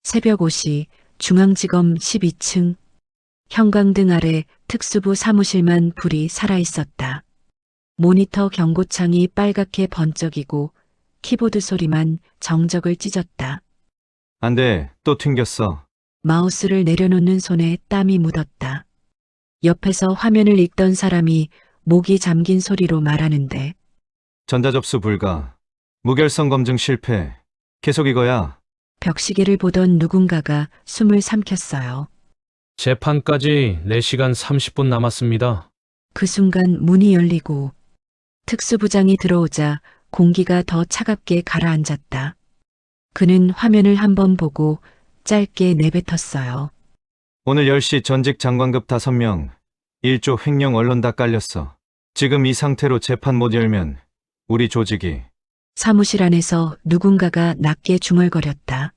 새벽 5시 중앙지검 12층 형광등 아래 특수부 사무실만 불이 살아있었다. 모니터 경고창이 빨갛게 번쩍이고 키보드 소리만 정적을 찢었다. 안 돼, 또 튕겼어. 마우스를 내려놓는 손에 땀이 묻었다. 옆에서 화면을 읽던 사람이 목이 잠긴 소리로 말하는데 전자접수 불가. 무결성 검증 실패. 계속 이거야. 벽시계를 보던 누군가가 숨을 삼켰어요. 재판까지 4시간 30분 남았습니다. 그 순간 문이 열리고 특수부장이 들어오자 공기가 더 차갑게 가라앉았다. 그는 화면을 한번 보고 짧게 내뱉었어요. 오늘 10시 전직 장관급 5명. 1조 횡령 언론 다 깔렸어. 지금 이 상태로 재판 못 열면 우리 조직이 사무실 안에서 누군가가 낮게 중얼거렸다.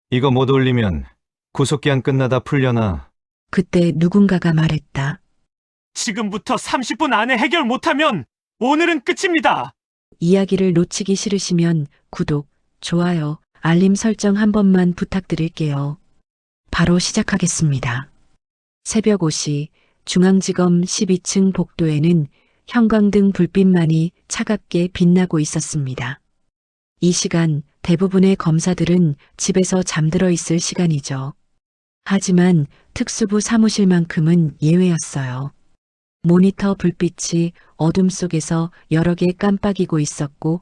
이거 못 올리면 구속기한 끝나다 풀려나. 그때 누군가가 말했다. 지금부터 30분 안에 해결 못하면 오늘은 끝입니다. 이야기를 놓치기 싫으시면 구독, 좋아요, 알림 설정 한 번만 부탁드릴게요. 바로 시작하겠습니다. 새벽 5시 중앙지검 12층 복도에는 형광등 불빛만이 차갑게 빛나고 있었습니다. 이 시간 대부분의 검사들은 집에서 잠들어 있을 시간이죠. 하지만 특수부 사무실만큼은 예외였어요. 모니터 불빛이 어둠 속에서 여러 개 깜빡이고 있었고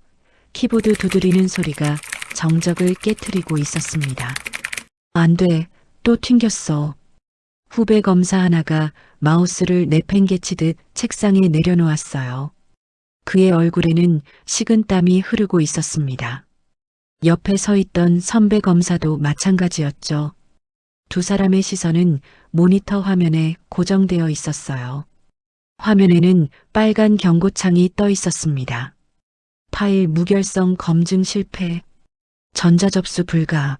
키보드 두드리는 소리가 정적을 깨트리고 있었습니다. 안 돼, 또 튕겼어. 후배 검사 하나가 마우스를 내팽개치듯 책상에 내려놓았어요. 그의 얼굴에는 식은땀이 흐르고 있었습니다. 옆에 서 있던 선배 검사도 마찬가지였죠. 두 사람의 시선은 모니터 화면에 고정되어 있었어요. 화면에는 빨간 경고창이 떠 있었습니다. 파일 무결성 검증 실패, 전자접수 불가.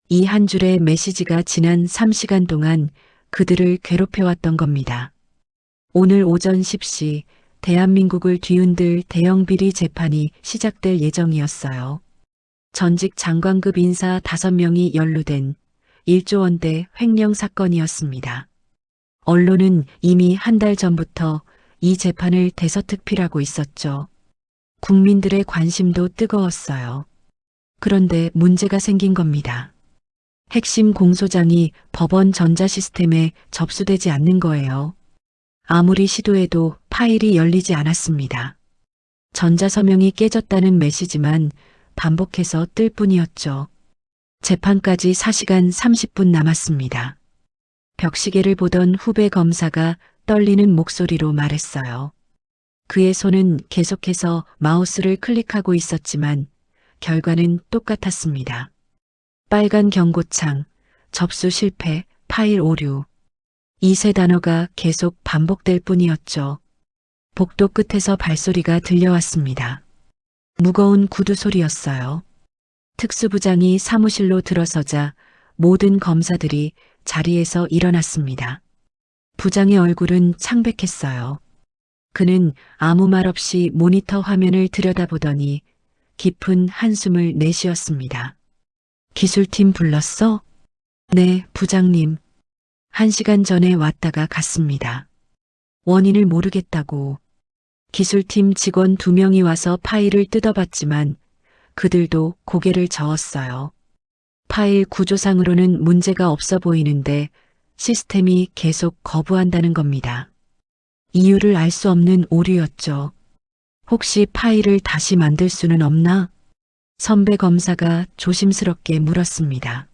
이 한 줄의 메시지가 지난 3시간 동안 그들을 괴롭혀왔던 겁니다. 오늘 오전 10시 대한민국을 뒤흔들 대형 비리 재판이 시작될 예정이었어요. 전직 장관급 인사 5명이 연루된 1조 원대 횡령 사건이었습니다. 언론은 이미 한 달 전부터 이 재판을 대서특필하고 있었죠. 국민들의 관심도 뜨거웠어요. 그런데 문제가 생긴 겁니다. 핵심 공소장이 법원 전자 시스템에 접수되지 않는 거예요. 아무리 시도해도 파일이 열리지 않았습니다. 전자서명이 깨졌다는 메시지만 반복해서 뜰 뿐이었죠. 재판까지 4시간 30분 남았습니다. 벽시계를 보던 후배 검사가 떨리는 목소리로 말했어요. 그의 손은 계속해서 마우스를 클릭하고 있었지만 결과는 똑같았습니다. 빨간 경고창, 접수 실패, 파일 오류. 이 세 단어가 계속 반복될 뿐이었죠. 복도 끝에서 발소리가 들려왔습니다. 무거운 구두 소리였어요. 특수부장이 사무실로 들어서자 모든 검사들이 자리에서 일어났습니다. 부장의 얼굴은 창백했어요. 그는 아무 말 없이 모니터 화면을 들여다보더니 깊은 한숨을 내쉬었습니다. 기술팀 불렀어? 네, 부장님. 1시간 전에 왔다가 갔습니다. 원인을 모르겠다고. 기술팀 직원 2명이 와서 파일을 뜯어봤지만 그들도 고개를 저었어요. 파일 구조상으로는 문제가 없어 보이는데 시스템이 계속 거부한다는 겁니다. 이유를 알 수 없는 오류였죠. 혹시 파일을 다시 만들 수는 없나? 선배 검사가 조심스럽게 물었습니다.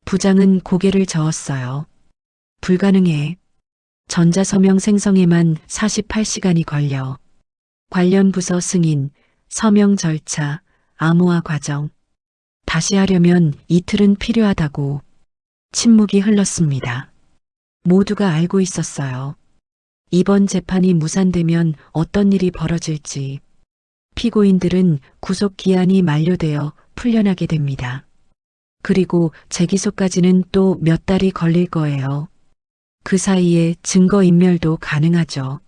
부장은 고개를 저었어요. 불가능해. 전자서명 생성에만 48시간이 걸려. 관련 부서 승인, 서명 절차, 암호화 과정. 다시 하려면 이틀은 필요하다고. 침묵이 흘렀습니다. 모두가 알고 있었어요. 이번 재판이 무산되면 어떤 일이 벌어질지. 피고인들은 구속 기한이 만료되어 풀려나게 됩니다. 그리고 재기소까지는 또 몇 달이 걸릴 거예요. 그 사이에 증거인멸도 가능하죠.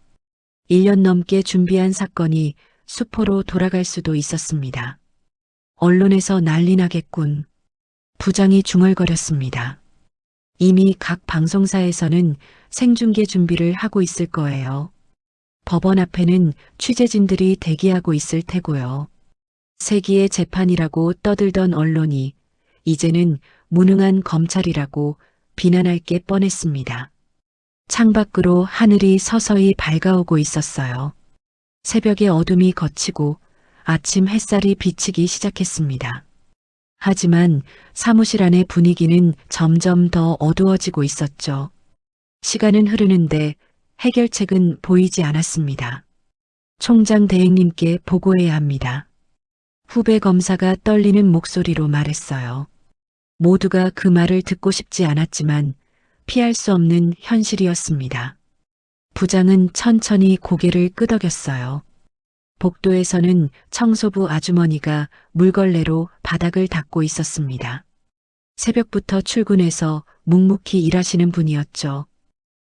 1년 넘게 준비한 사건이 수포로 돌아갈 수도 있었습니다. 언론에서 난리 나겠군. 부장이 중얼거렸습니다. 이미 각 방송사에서는 생중계 준비를 하고 있을 거예요. 법원 앞에는 취재진들이 대기하고 있을 테고요. 세기의 재판이라고 떠들던 언론이 이제는 무능한 검찰이라고 비난할 게 뻔했습니다. 창밖으로 하늘이 서서히 밝아오고 있었어요. 새벽의 어둠이 걷히고 아침 햇살이 비치기 시작했습니다. 하지만 사무실 안의 분위기는 점점 더 어두워지고 있었죠. 시간은 흐르는데 해결책은 보이지 않았습니다. 총장 대행님께 보고해야 합니다. 후배 검사가 떨리는 목소리로 말했어요. 모두가 그 말을 듣고 싶지 않았지만 피할 수 없는 현실이었습니다. 부장은 천천히 고개를 끄덕였어요. 복도에서는 청소부 아주머니가 물걸레로 바닥을 닦고 있었습니다. 새벽부터 출근해서 묵묵히 일하시는 분이었죠.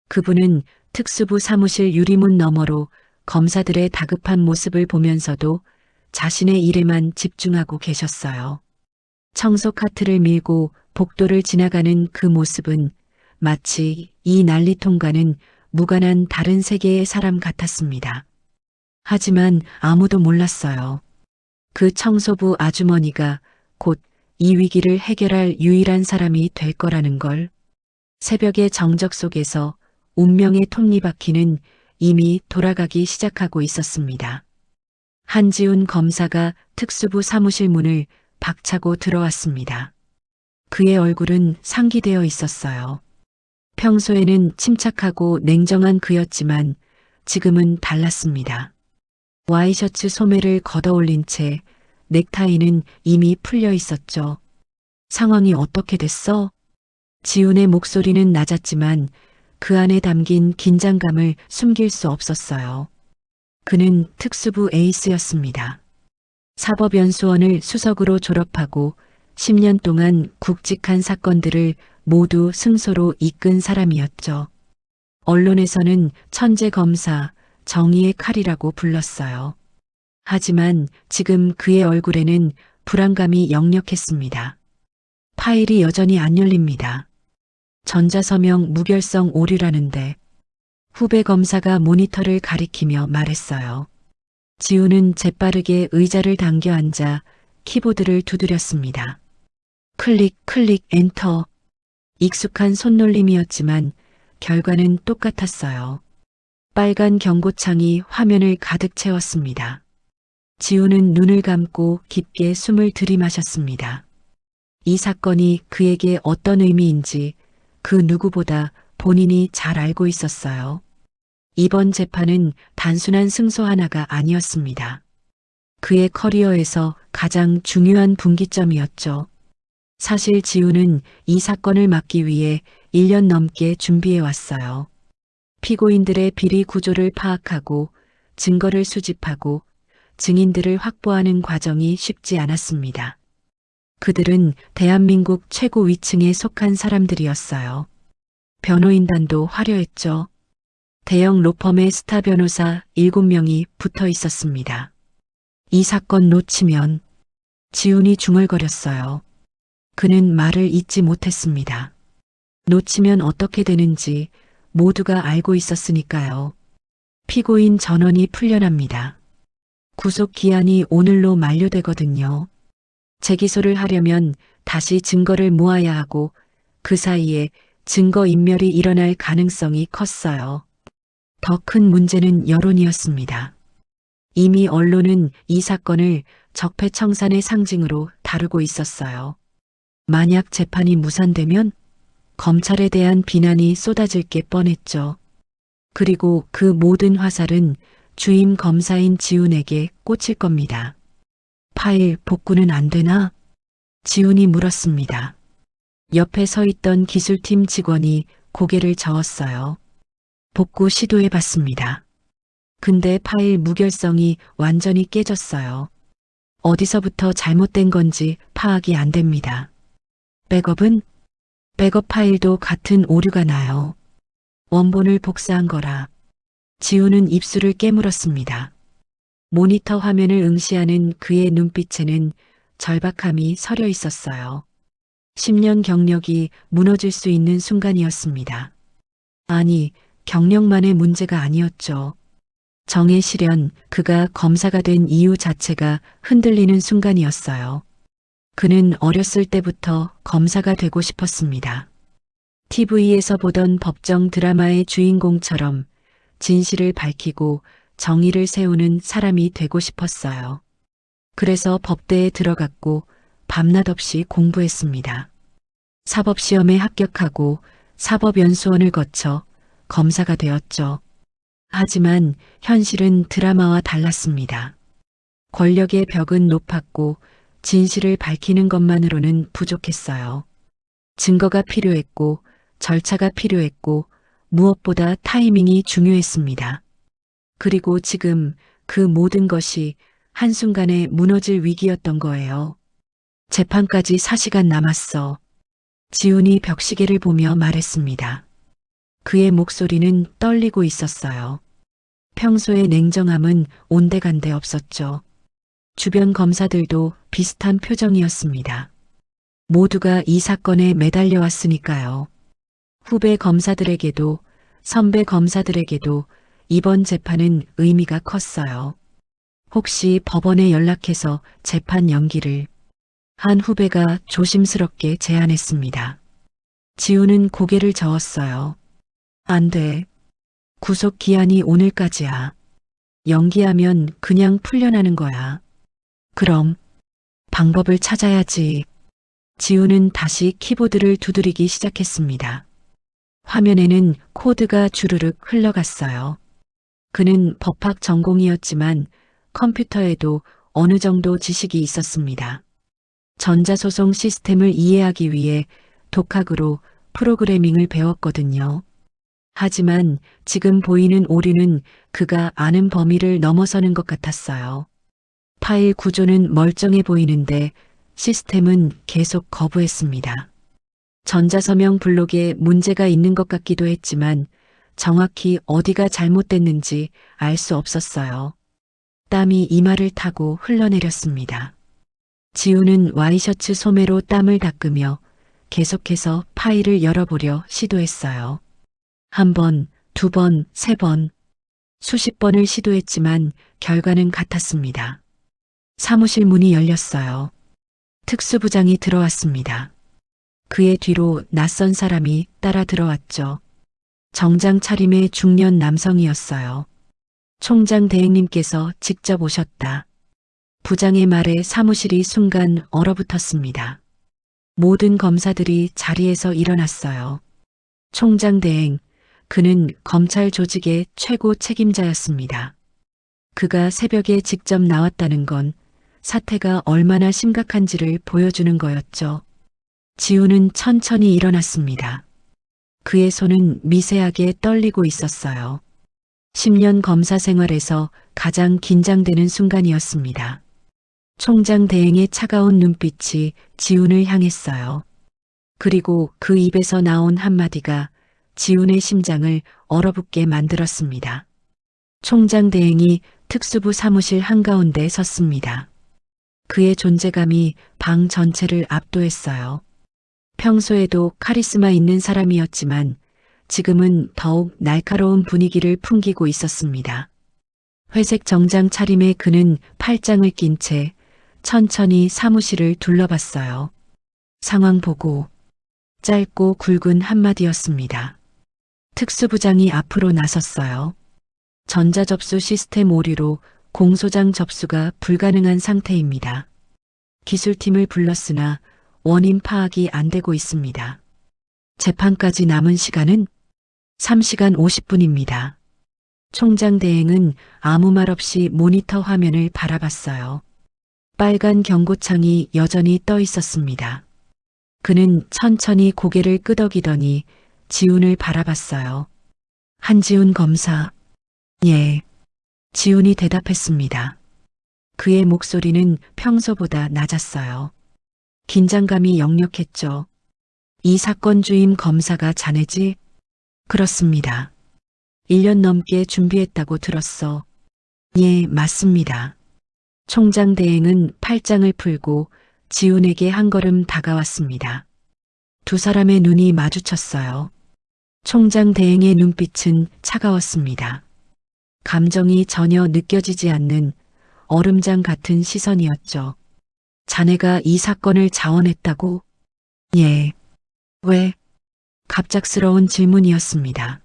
그분은 특수부 사무실 유리문 너머로 검사들의 다급한 모습을 보면서도 자신의 일에만 집중하고 계셨어요. 청소 카트를 밀고 복도를 지나가는 그 모습은 마치 이 난리통과는 무관한 다른 세계의 사람 같았습니다. 하지만 아무도 몰랐어요. 그 청소부 아주머니가 곧 이 위기를 해결할 유일한 사람이 될 거라는 걸. 새벽의 정적 속에서 운명의 톱니바퀴는 이미 돌아가기 시작하고 있었습니다. 한지훈 검사가 특수부 사무실 문을 박차고 들어왔습니다. 그의 얼굴은 상기되어 있었어요. 평소에는 침착하고 냉정한 그였지만 지금은 달랐습니다. 와이셔츠 소매를 걷어올린 채 넥타이는 이미 풀려 있었죠. 상황이 어떻게 됐어? 지훈의 목소리는 낮았지만 그 안에 담긴 긴장감을 숨길 수 없었어요. 그는 특수부 에이스였습니다. 사법연수원을 수석으로 졸업하고 10년 동안 굵직한 사건들을 모두 승소로 이끈 사람이었죠. 언론에서는 천재 검사, 정의의 칼이라고 불렀어요. 하지만 지금 그의 얼굴에는 불안감이 역력했습니다. 파일이 여전히 안 열립니다. 전자서명 무결성 오류라는데. 후배 검사가 모니터를 가리키며 말했어요. 지훈은 재빠르게 의자를 당겨 앉아 키보드를 두드렸습니다. 클릭, 클릭, 엔터. 익숙한 손놀림이었지만 결과는 똑같았어요. 빨간 경고창이 화면을 가득 채웠습니다. 지훈은 눈을 감고 깊게 숨을 들이마셨습니다. 이 사건이 그에게 어떤 의미인지 그 누구보다 본인이 잘 알고 있었어요. 이번 재판은 단순한 승소 하나가 아니었습니다. 그의 커리어에서 가장 중요한 분기점이었죠. 사실 지훈은 이 사건을 막기 위해 1년 넘게 준비해 왔어요. 피고인들의 비리 구조를 파악하고 증거를 수집하고 증인들을 확보하는 과정이 쉽지 않았습니다. 그들은 대한민국 최고 위층에 속한 사람들이었어요. 변호인단도 화려했죠. 대형 로펌의 스타 변호사 7명이 붙어 있었습니다. 이 사건 놓치면 지훈이 중얼거렸어요. 그는 말을 잇지 못했습니다. 놓치면 어떻게 되는지 모두가 알고 있었으니까요. 피고인 전원이 풀려납니다. 구속 기한이 오늘로 만료되거든요. 재기소를 하려면 다시 증거를 모아야 하고 그 사이에 증거인멸이 일어날 가능성이 컸어요. 더 큰 문제는 여론이었습니다. 이미 언론은 이 사건을 적폐청산의 상징으로 다루고 있었어요. 만약 재판이 무산되면 검찰에 대한 비난이 쏟아질 게 뻔했죠. 그리고 그 모든 화살은 주임 검사인 지훈에게 꽂힐 겁니다. 파일 복구는 안 되나? 지훈이 물었습니다. 옆에 서 있던 기술팀 직원이 고개를 저었어요. 복구 시도해 봤습니다. 근데 파일 무결성이 완전히 깨졌어요. 어디서부터 잘못된 건지 파악이 안 됩니다. 백업은? 백업 파일도 같은 오류가 나요. 원본을 복사한 거라. 지훈은 입술을 깨물었습니다. 모니터 화면을 응시하는 그의 눈빛에는 절박함이 서려 있었어요. 10년 경력이 무너질 수 있는 순간이었습니다. 아니, 경력만의 문제가 아니었죠. 정의 실현, 그가 검사가 된 이유 자체가 흔들리는 순간이었어요. 그는 어렸을 때부터 검사가 되고 싶었습니다. TV에서 보던 법정 드라마의 주인공처럼 진실을 밝히고 정의를 세우는 사람이 되고 싶었어요. 그래서 법대에 들어갔고 밤낮 없이 공부했습니다. 사법시험에 합격하고 사법연수원을 거쳐 검사가 되었죠. 하지만 현실은 드라마와 달랐습니다. 권력의 벽은 높았고 진실을 밝히는 것만으로는 부족했어요. 증거가 필요했고 절차가 필요했고 무엇보다 타이밍이 중요했습니다. 그리고 지금 그 모든 것이 한순간에 무너질 위기였던 거예요. 재판까지 4시간 남았어. 지훈이 벽시계를 보며 말했습니다. 그의 목소리는 떨리고 있었어요. 평소의 냉정함은 온데간데 없었죠. 주변 검사들도 비슷한 표정이었습니다. 모두가 이 사건에 매달려 왔으니까요. 후배 검사들에게도 선배 검사들에게도 이번 재판은 의미가 컸어요. 혹시 법원에 연락해서 재판 연기를 한 후배가 조심스럽게 제안했습니다. 지훈은 고개를 저었어요. 안 돼. 구속 기한이 오늘까지야. 연기하면 그냥 풀려나는 거야. 그럼 방법을 찾아야지. 지훈은 다시 키보드를 두드리기 시작했습니다. 화면에는 코드가 주르륵 흘러갔어요. 그는 법학 전공이었지만 컴퓨터에도 어느 정도 지식이 있었습니다. 전자소송 시스템을 이해하기 위해 독학으로 프로그래밍을 배웠거든요. 하지만 지금 보이는 오류는 그가 아는 범위를 넘어서는 것 같았어요. 파일 구조는 멀쩡해 보이는데 시스템은 계속 거부했습니다. 전자서명 블록에 문제가 있는 것 같기도 했지만 정확히 어디가 잘못됐는지 알 수 없었어요. 땀이 이마를 타고 흘러내렸습니다. 지훈은 와이셔츠 소매로 땀을 닦으며 계속해서 파일을 열어보려 시도했어요. 한 번, 두 번, 세 번, 수십 번을 시도했지만 결과는 같았습니다. 사무실 문이 열렸어요. 특수부장이 들어왔습니다. 그의 뒤로 낯선 사람이 따라 들어왔죠. 정장 차림의 중년 남성이었어요. 총장 대행님께서 직접 오셨다. 부장의 말에 사무실이 순간 얼어붙었습니다. 모든 검사들이 자리에서 일어났어요. 총장 대행, 그는 검찰 조직의 최고 책임자였습니다. 그가 새벽에 직접 나왔다는 건 사태가 얼마나 심각한지를 보여주는 거였죠. 지훈은 천천히 일어났습니다. 그의 손은 미세하게 떨리고 있었어요. 10년 검사 생활에서 가장 긴장되는 순간이었습니다. 총장 대행의 차가운 눈빛이 지훈을 향했어요. 그리고 그 입에서 나온 한마디가 지훈의 심장을 얼어붙게 만들었습니다. 총장 대행이 특수부 사무실 한가운데 섰습니다. 그의 존재감이 방 전체를 압도했어요. 평소에도 카리스마 있는 사람이었지만 지금은 더욱 날카로운 분위기를 풍기고 있었습니다. 회색 정장 차림의 그는 팔짱을 낀 채 천천히 사무실을 둘러봤어요. 상황 보고 짧고 굵은 한마디였습니다. 특수부장이 앞으로 나섰어요. 전자접수 시스템 오류로 공소장 접수가 불가능한 상태입니다. 기술팀을 불렀으나 원인 파악이 안 되고 있습니다. 재판까지 남은 시간은 3시간 50분입니다. 총장 대행은 아무 말 없이 모니터 화면을 바라봤어요. 빨간 경고창이 여전히 떠 있었습니다. 그는 천천히 고개를 끄덕이더니 지훈을 바라봤어요. 한지훈 검사. 예. 지훈이 대답했습니다. 그의 목소리는 평소보다 낮았어요. 긴장감이 역력했죠. 이 사건 주임 검사가 자네지? 그렇습니다. 1년 넘게 준비했다고 들었어. 예, 맞습니다. 총장 대행은 팔짱을 풀고 지훈에게 한 걸음 다가왔습니다. 두 사람의 눈이 마주쳤어요. 총장 대행의 눈빛은 차가웠습니다. 감정이 전혀 느껴지지 않는 얼음장 같은 시선이었죠. 자네가 이 사건을 자원했다고? 예. 왜? 갑작스러운 질문이었습니다.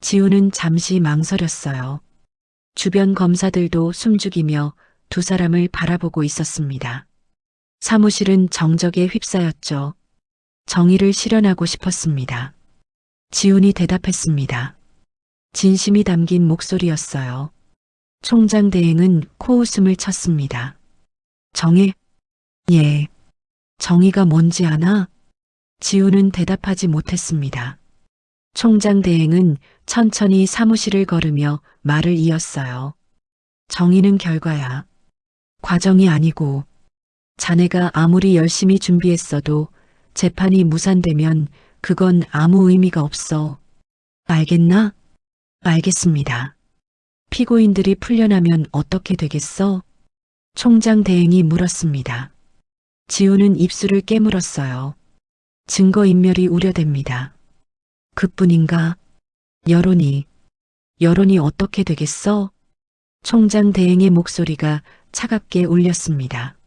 지우는 잠시 망설였어요. 주변 검사들도 숨죽이며 두 사람을 바라보고 있었습니다. 사무실은 정적에 휩싸였죠. 정의를 실현하고 싶었습니다. 지훈이 대답했습니다. 진심이 담긴 목소리였어요. 총장 대행은 코웃음을 쳤습니다. 정의? 예. 정의가 뭔지 아나? 지훈은 대답하지 못했습니다. 총장 대행은 천천히 사무실을 걸으며 말을 이었어요. 정의는 결과야. 과정이 아니고, 자네가 아무리 열심히 준비했어도 재판이 무산되면 그건 아무 의미가 없어. 알겠나? 알겠습니다. 피고인들이 풀려나면 어떻게 되겠어? 총장 대행이 물었습니다. 지우는 입술을 깨물었어요. 증거인멸이 우려됩니다. 그뿐인가? 여론이 어떻게 되겠어? 총장 대행의 목소리가 차갑게 울렸습니다.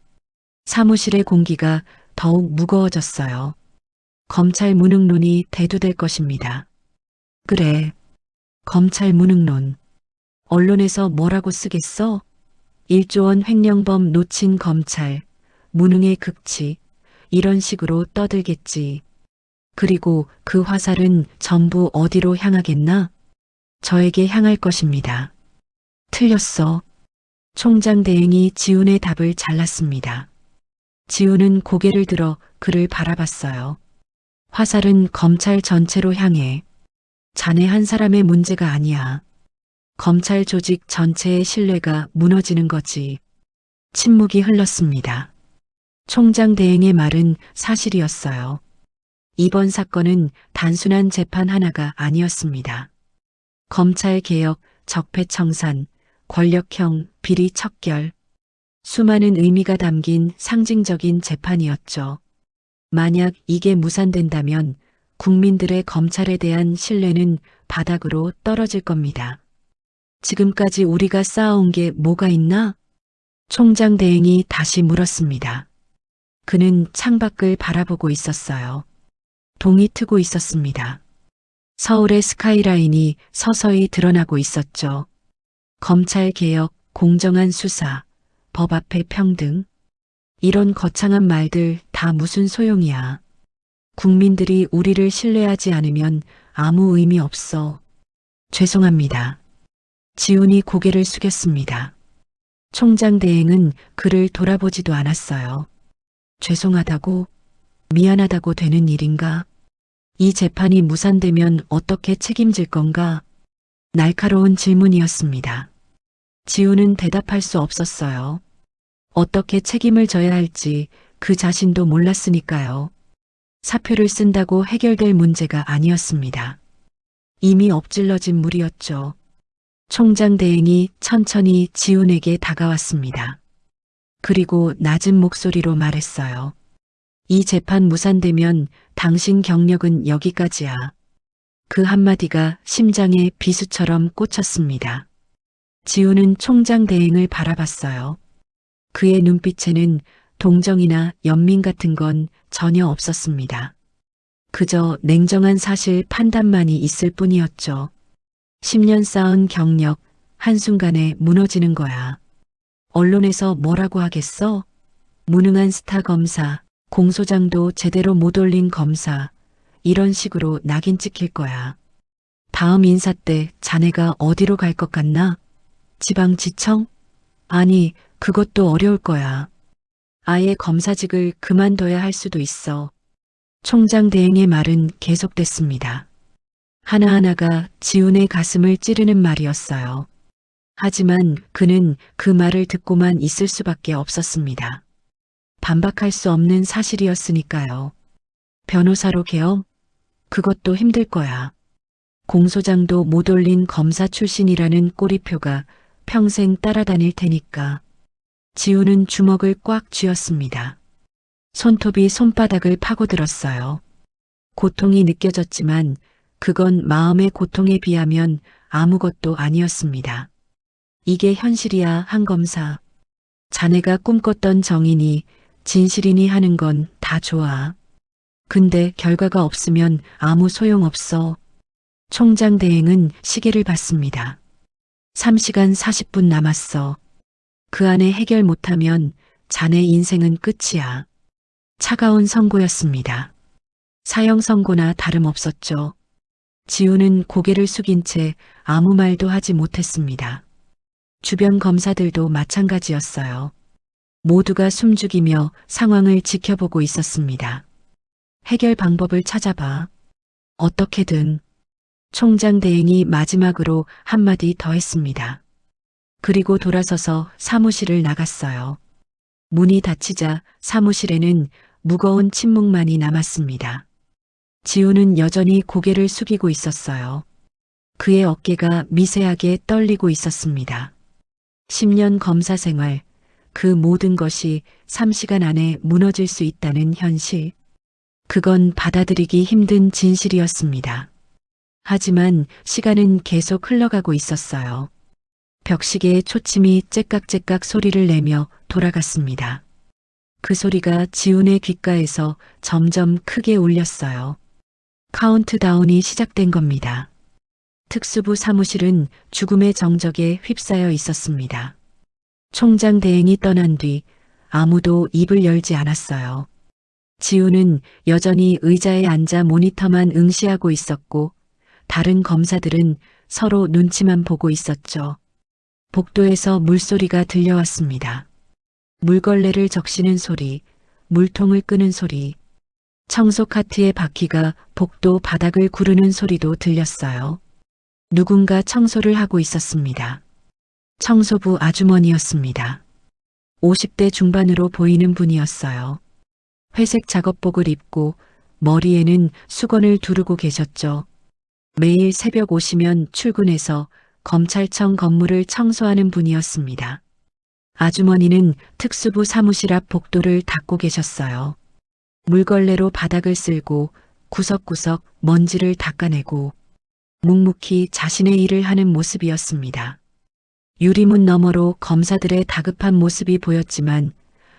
사무실의 공기가 더욱 무거워졌어요. 검찰 무능론이 대두될 것입니다. 그래, 검찰 무능론. 언론에서 뭐라고 쓰겠어? 1조 원 횡령범 놓친 검찰, 무능의 극치, 이런 식으로 떠들겠지. 그리고 그 화살은 전부 어디로 향하겠나? 저에게 향할 것입니다. 틀렸어. 총장 대행이 지훈의 답을 잘랐습니다. 지훈은 고개를 들어 그를 바라봤어요. 화살은 검찰 전체로 향해. 자네 한 사람의 문제가 아니야. 검찰 조직 전체의 신뢰가 무너지는 거지. 침묵이 흘렀습니다. 총장 대행의 말은 사실이었어요. 이번 사건은 단순한 재판 하나가 아니었습니다. 검찰 개혁, 적폐청산, 권력형, 비리 척결, 수많은 의미가 담긴 상징적인 재판이었죠. 만약 이게 무산된다면 국민들의 검찰에 대한 신뢰는 바닥으로 떨어질 겁니다. 지금까지 우리가 쌓아온 게 뭐가 있나? 총장 대행이 다시 물었습니다. 그는 창밖을 바라보고 있었어요. 동이 트고 있었습니다. 서울의 스카이라인이 서서히 드러나고 있었죠. 검찰 개혁, 공정한 수사, 법 앞에 평등. 이런 거창한 말들 다 무슨 소용이야. 국민들이 우리를 신뢰하지 않으면 아무 의미 없어. 죄송합니다. 지훈이 고개를 숙였습니다. 총장 대행은 그를 돌아보지도 않았어요. 죄송하다고, 미안하다고 되는 일인가? 이 재판이 무산되면 어떻게 책임질 건가? 날카로운 질문이었습니다. 지훈은 대답할 수 없었어요. 어떻게 책임을 져야 할지 그 자신도 몰랐으니까요. 사표를 쓴다고 해결될 문제가 아니었습니다. 이미 엎질러진 물이었죠. 총장 대행이 천천히 지훈에게 다가왔습니다. 그리고 낮은 목소리로 말했어요. 이 재판 무산되면 당신 경력은 여기까지야. 그 한마디가 심장에 비수처럼 꽂혔습니다. 지훈은 총장 대행을 바라봤어요. 그의 눈빛에는 동정이나 연민 같은 건 전혀 없었습니다. 그저 냉정한 사실 판단만이 있을 뿐이었죠. 10년 쌓은 경력, 한순간에 무너지는 거야. 언론에서 뭐라고 하겠어? 무능한 스타 검사, 공소장도 제대로 못 올린 검사, 이런 식으로 낙인 찍힐 거야. 다음 인사 때 자네가 어디로 갈 것 같나? 지방지청? 아니, 그것도 어려울 거야. 아예 검사직을 그만둬야 할 수도 있어. 총장 대행의 말은 계속됐습니다. 하나하나가 지훈의 가슴을 찌르는 말이었어요. 하지만 그는 그 말을 듣고만 있을 수밖에 없었습니다. 반박할 수 없는 사실이었으니까요. 변호사로 개업? 그것도 힘들 거야. 공소장도 못 올린 검사 출신이라는 꼬리표가 평생 따라다닐 테니까. 지훈은 주먹을 꽉 쥐었습니다. 손톱이 손바닥을 파고들었어요. 고통이 느껴졌지만 그건 마음의 고통에 비하면 아무것도 아니었습니다. 이게 현실이야, 한 검사. 자네가 꿈꿨던 정인이 진실이니 하는 건 다 좋아. 근데 결과가 없으면 아무 소용없어. 총장 대행은 시계를 봤습니다. 3시간 40분 남았어. 그 안에 해결 못하면 자네 인생은 끝이야. 차가운 선고였습니다. 사형 선고나 다름없었죠. 지우는 고개를 숙인 채 아무 말도 하지 못했습니다. 주변 검사들도 마찬가지였어요. 모두가 숨죽이며 상황을 지켜보고 있었습니다. 해결 방법을 찾아봐. 어떻게든. 총장 대행이 마지막으로 한마디 더 했습니다. 그리고 돌아서서 사무실을 나갔어요. 문이 닫히자 사무실에는 무거운 침묵만이 남았습니다. 지우는 여전히 고개를 숙이고 있었어요. 그의 어깨가 미세하게 떨리고 있었습니다. 10년 검사 생활, 그 모든 것이 3시간 안에 무너질 수 있다는 현실. 그건 받아들이기 힘든 진실이었습니다. 하지만 시간은 계속 흘러가고 있었어요. 벽시계의 초침이 째깍째깍 소리를 내며 돌아갔습니다. 그 소리가 지훈의 귓가에서 점점 크게 울렸어요. 카운트다운이 시작된 겁니다. 특수부 사무실은 죽음의 정적에 휩싸여 있었습니다. 총장 대행이 떠난 뒤 아무도 입을 열지 않았어요. 지우는 여전히 의자에 앉아 모니터만 응시하고 있었고 다른 검사들은 서로 눈치만 보고 있었죠. 복도에서 물소리가 들려왔습니다. 물걸레를 적시는 소리, 물통을 끄는 소리, 청소 카트의 바퀴가 복도 바닥을 구르는 소리도 들렸어요. 누군가 청소를 하고 있었습니다. 청소부 아주머니였습니다. 50대 중반으로 보이는 분이었어요. 회색 작업복을 입고 머리에는 수건을 두르고 계셨죠. 매일 새벽 오시면 출근해서 검찰청 건물을 청소하는 분이었습니다. 아주머니는 특수부 사무실 앞 복도를 닦고 계셨어요. 물걸레로 바닥을 쓸고 구석구석 먼지를 닦아내고 묵묵히 자신의 일을 하는 모습이었습니다. 유리문 너머로 검사들의 다급한 모습이 보였지만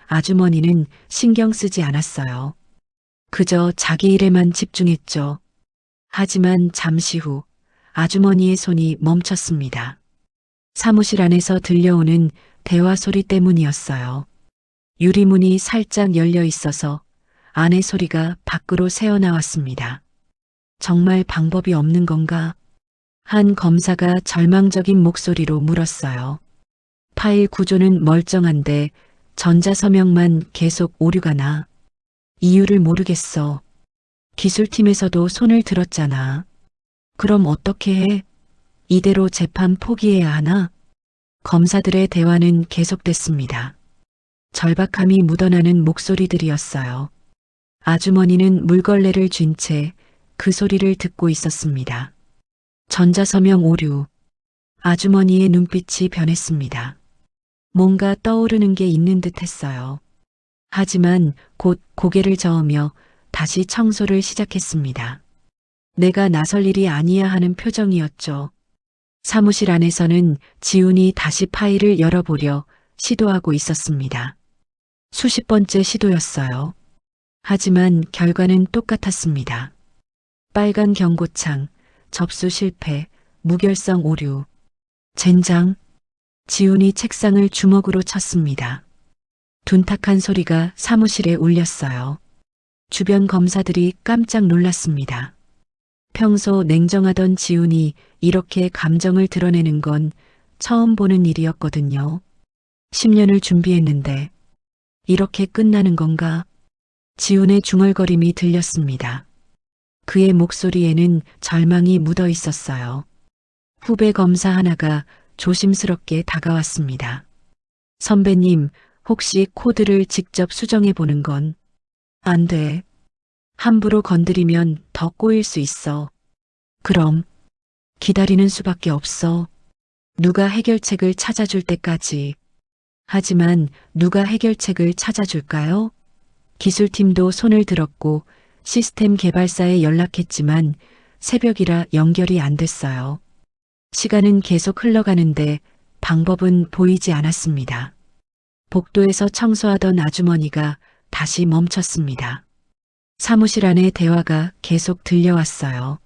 아주머니는 신경 쓰지 않았어요. 그저 자기 일에만 집중했죠. 하지만 잠시 후 아주머니의 손이 멈췄습니다. 사무실 안에서 들려오는 대화 소리 때문이었어요. 유리문이 살짝 열려 있어서 아내 소리가 밖으로 새어나왔습니다. 정말 방법이 없는 건가? 한 검사가 절망적인 목소리로 물었어요. 파일 구조는 멀쩡한데 전자서명만 계속 오류가 나. 이유를 모르겠어. 기술팀에서도 손을 들었잖아. 그럼 어떻게 해? 이대로 재판 포기해야 하나? 검사들의 대화는 계속됐습니다. 절박함이 묻어나는 목소리들이었어요. 아주머니는 물걸레를 쥔 채 그 소리를 듣고 있었습니다. 전자서명 오류. 아주머니의 눈빛이 변했습니다. 뭔가 떠오르는 게 있는 듯 했어요. 하지만 곧 고개를 저으며 다시 청소를 시작했습니다. 내가 나설 일이 아니야 하는 표정이었죠. 사무실 안에서는 지훈이 다시 파일을 열어보려 시도하고 있었습니다. 수십 번째 시도였어요. 하지만 결과는 똑같았습니다. 빨간 경고창, 접수 실패, 무결성 오류. 젠장. 지훈이 책상을 주먹으로 쳤습니다. 둔탁한 소리가 사무실에 울렸어요. 주변 검사들이 깜짝 놀랐습니다. 평소 냉정하던 지훈이 이렇게 감정을 드러내는 건 처음 보는 일이었거든요. 10년을 준비했는데 이렇게 끝나는 건가? 지훈의 중얼거림이 들렸습니다. 그의 목소리에는 절망이 묻어 있었어요. 후배 검사 하나가 조심스럽게 다가왔습니다. 선배님, 혹시 코드를 직접 수정해 보는 건 안 돼. 함부로 건드리면 더 꼬일 수 있어. 그럼 기다리는 수밖에 없어. 누가 해결책을 찾아줄 때까지. 하지만 누가 해결책을 찾아줄까요? 기술팀도 손을 들었고 시스템 개발사에 연락했지만 새벽이라 연결이 안 됐어요. 시간은 계속 흘러가는데 방법은 보이지 않았습니다. 복도에서 청소하던 아주머니가 다시 멈췄습니다. 사무실 안에 대화가 계속 들려왔어요.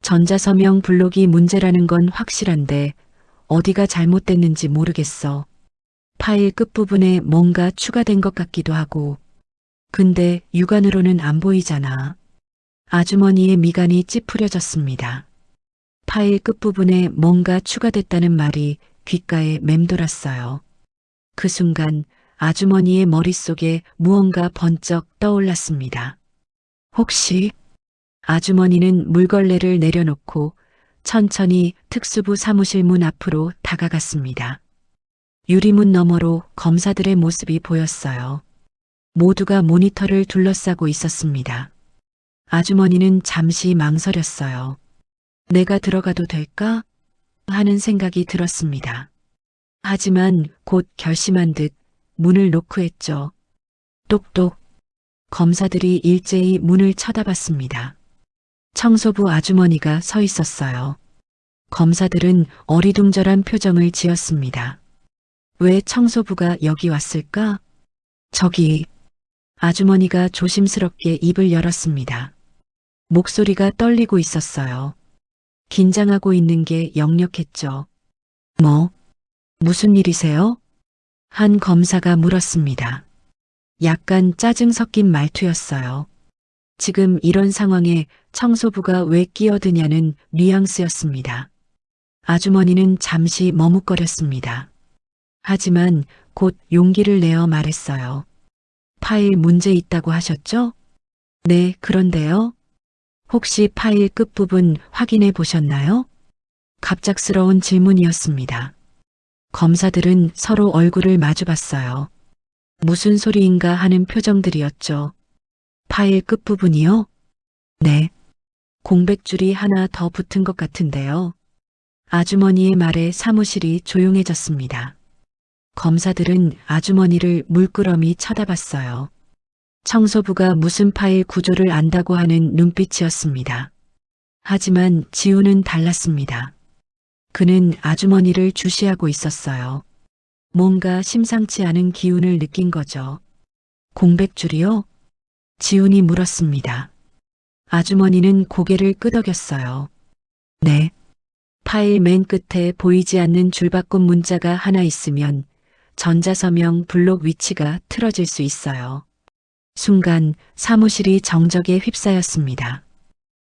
전자서명 블록이 문제라는 건 확실한데 어디가 잘못됐는지 모르겠어. 파일 끝부분에 뭔가 추가된 것 같기도 하고. 근데 육안으로는 안 보이잖아. 아주머니의 미간이 찌푸려졌습니다. 파일 끝부분에 뭔가 추가됐다는 말이 귓가에 맴돌았어요. 그 순간 아주머니의 머릿속에 무언가 번쩍 떠올랐습니다. 혹시 아주머니는 물걸레를 내려놓고 천천히 특수부 사무실 문 앞으로 다가갔습니다. 유리문 너머로 검사들의 모습이 보였어요. 모두가 모니터를 둘러싸고 있었습니다. 아주머니는 잠시 망설였어요. 내가 들어가도 될까? 하는 생각이 들었습니다. 하지만 곧 결심한 듯 문을 노크했죠. 똑똑. 검사들이 일제히 문을 쳐다봤습니다. 청소부 아주머니가 서 있었어요. 검사들은 어리둥절한 표정을 지었습니다. 왜 청소부가 여기 왔을까? 저기. 아주머니가 조심스럽게 입을 열었습니다. 목소리가 떨리고 있었어요. 긴장하고 있는 게 역력했죠. 무슨 일이세요? 한 검사가 물었습니다. 약간 짜증 섞인 말투였어요. 지금 이런 상황에 청소부가 왜 끼어드냐는 뉘앙스였습니다. 아주머니는 잠시 머뭇거렸습니다. 하지만 곧 용기를 내어 말했어요. 파일 문제 있다고 하셨죠? 네, 그런데요. 혹시 파일 끝부분 확인해 보셨나요? 갑작스러운 질문이었습니다. 검사들은 서로 얼굴을 마주봤어요. 무슨 소리인가 하는 표정들이었죠. 파일 끝부분이요? 네. 공백줄이 하나 더 붙은 것 같은데요. 아주머니의 말에 사무실이 조용해졌습니다. 검사들은 아주머니를 물끄러미 쳐다봤어요. 청소부가 무슨 파일 구조를 안다고 하는 눈빛이었습니다. 하지만 지우는 달랐습니다. 그는 아주머니를 주시하고 있었어요. 뭔가 심상치 않은 기운을 느낀 거죠. 공백줄이요? 지훈이 물었습니다. 아주머니는 고개를 끄덕였어요. 네. 파일 맨 끝에 보이지 않는 줄바꿈 문자가 하나 있으면 전자서명 블록 위치가 틀어질 수 있어요. 순간 사무실이 정적에 휩싸였습니다.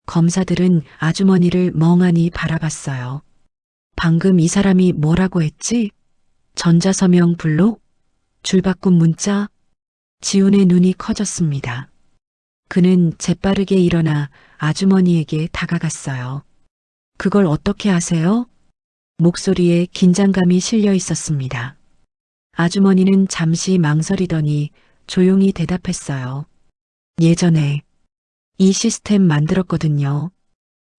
검사들은 아주머니를 멍하니 바라봤어요. 방금 이 사람이 뭐라고 했지? 전자서명 블록? 줄바꿈 문자? 지훈의 눈이 커졌습니다. 그는 재빠르게 일어나 아주머니에게 다가갔어요. 그걸 어떻게 아세요? 목소리에 긴장감이 실려 있었습니다. 아주머니는 잠시 망설이더니 조용히 대답했어요. 예전에 이 시스템 만들었거든요.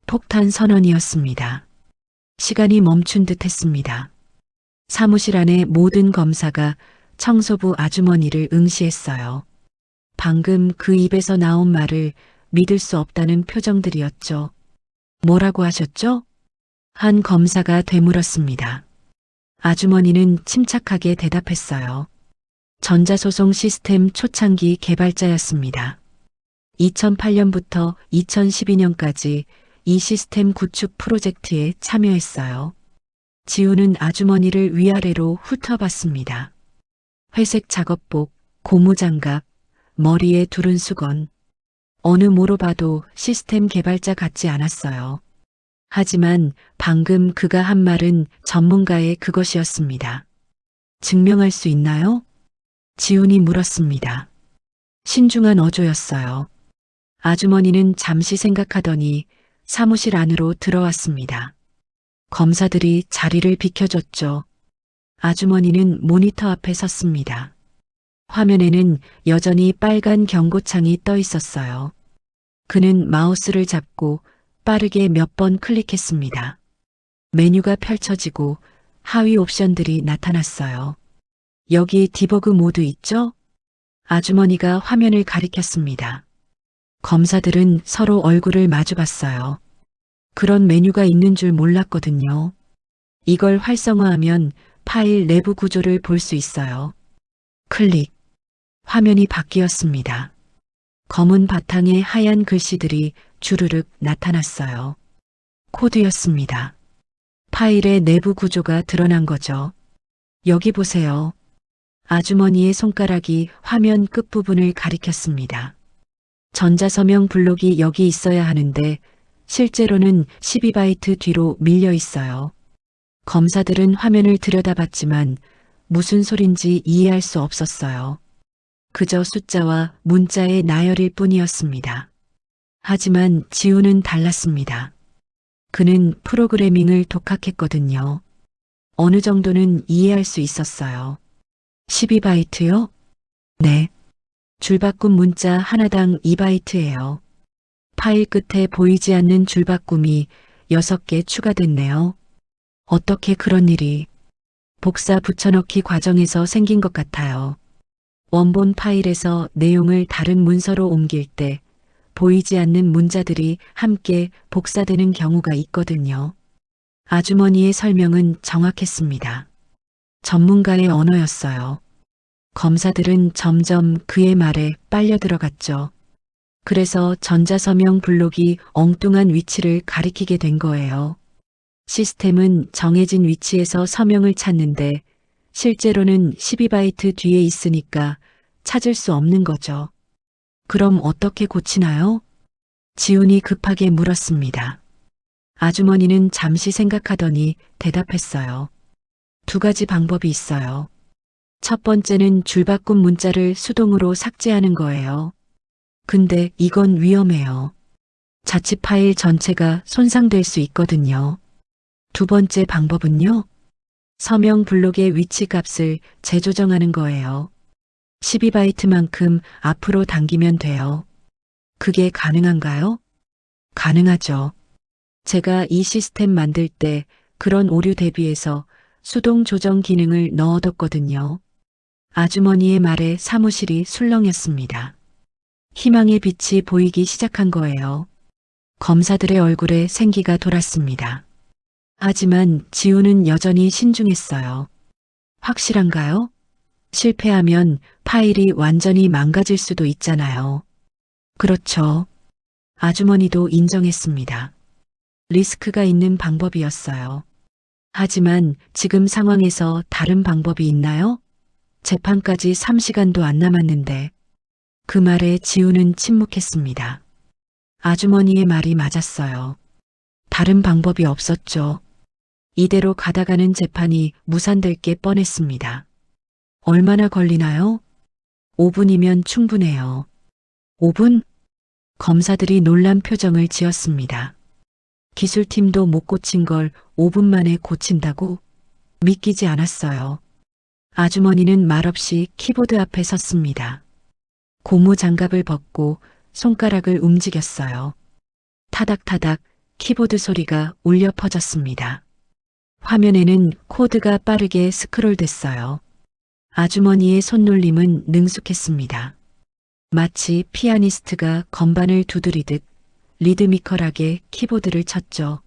폭탄 선언이었습니다. 시간이 멈춘 듯 했습니다. 사무실 안의 모든 검사가 청소부 아주머니를 응시했어요. 방금 그 입에서 나온 말을 믿을 수 없다는 표정들이었죠. 뭐라고 하셨죠? 한 검사가 되물었습니다. 아주머니는 침착하게 대답했어요. 전자소송 시스템 초창기 개발자였습니다. 2008년부터 2012년까지 이 시스템 구축 프로젝트에 참여했어요. 지우는 아주머니를 위아래로 훑어봤습니다. 회색 작업복, 고무장갑, 머리에 두른 수건. 어느 모로 봐도 시스템 개발자 같지 않았어요. 하지만 방금 그가 한 말은 전문가의 그것이었습니다. 증명할 수 있나요? 지훈이 물었습니다. 신중한 어조였어요. 아주머니는 잠시 생각하더니 사무실 안으로 들어왔습니다. 검사들이 자리를 비켜줬죠. 아주머니는 모니터 앞에 섰습니다. 화면에는 여전히 빨간 경고창이 떠 있었어요. 그는 마우스를 잡고 빠르게 몇 번 클릭했습니다. 메뉴가 펼쳐지고 하위 옵션들이 나타났어요. 여기 디버그 모드 있죠? 아주머니가 화면을 가리켰습니다. 검사들은 서로 얼굴을 마주봤어요. 그런 메뉴가 있는 줄 몰랐거든요. 이걸 활성화하면 파일 내부 구조를 볼 수 있어요. 클릭. 화면이 바뀌었습니다. 검은 바탕에 하얀 글씨들이 주르륵 나타났어요. 코드였습니다. 파일의 내부 구조가 드러난 거죠. 여기 보세요. 아주머니의 손가락이 화면 끝부분을 가리켰습니다. 전자서명 블록이 여기 있어야 하는데 실제로는 12바이트 뒤로 밀려 있어요. 검사들은 화면을 들여다봤지만 무슨 소린지 이해할 수 없었어요. 그저 숫자와 문자의 나열일 뿐이었습니다. 하지만 지우는 달랐습니다. 그는 프로그래밍을 독학했거든요. 어느 정도는 이해할 수 있었어요. 12바이트요? 네. 줄바꿈 문자 하나당 2바이트예요. 파일 끝에 보이지 않는 줄바꿈이 6개 추가됐네요. 어떻게 그런 일이? 복사 붙여넣기 과정에서 생긴 것 같아요. 원본 파일에서 내용을 다른 문서로 옮길 때 보이지 않는 문자들이 함께 복사되는 경우가 있거든요. 아주머니의 설명은 정확했습니다. 전문가의 언어였어요. 검사들은 점점 그의 말에 빨려 들어갔죠. 그래서 전자서명 블록이 엉뚱한 위치를 가리키게 된 거예요. 시스템은 정해진 위치에서 서명을 찾는데 실제로는 12바이트 뒤에 있으니까 찾을 수 없는 거죠. 그럼 어떻게 고치나요? 지훈이 급하게 물었습니다. 아주머니는 잠시 생각하더니 대답했어요. 2가지 방법이 있어요. 첫 번째는 줄바꿈 문자를 수동으로 삭제하는 거예요. 근데 이건 위험해요. 자칫 파일 전체가 손상될 수 있거든요. 2번째 방법은요? 서명 블록의 위치 값을 재조정하는 거예요. 12바이트만큼 앞으로 당기면 돼요. 그게 가능한가요? 가능하죠. 제가 이 시스템 만들 때 그런 오류 대비해서 수동 조정 기능을 넣어뒀거든요. 아주머니의 말에 사무실이 술렁였습니다. 희망의 빛이 보이기 시작한 거예요. 검사들의 얼굴에 생기가 돌았습니다. 하지만 지우는 여전히 신중했어요. 확실한가요? 실패하면 파일이 완전히 망가질 수도 있잖아요. 그렇죠. 아주머니도 인정했습니다. 리스크가 있는 방법이었어요. 하지만 지금 상황에서 다른 방법이 있나요? 재판까지 3시간도 안 남았는데. 그 말에 지우는 침묵했습니다. 아주머니의 말이 맞았어요. 다른 방법이 없었죠. 이대로 가다가는 재판이 무산될 게 뻔했습니다. 얼마나 걸리나요? 5분이면 충분해요. 5분? 검사들이 놀란 표정을 지었습니다. 기술팀도 못 고친 걸 5분 만에 고친다고? 믿기지 않았어요. 아주머니는 말없이 키보드 앞에 섰습니다. 고무 장갑을 벗고 손가락을 움직였어요. 타닥타닥 키보드 소리가 울려 퍼졌습니다. 화면에는 코드가 빠르게 스크롤됐어요. 아주머니의 손놀림은 능숙했습니다. 마치 피아니스트가 건반을 두드리듯 리드미컬하게 키보드를 쳤죠.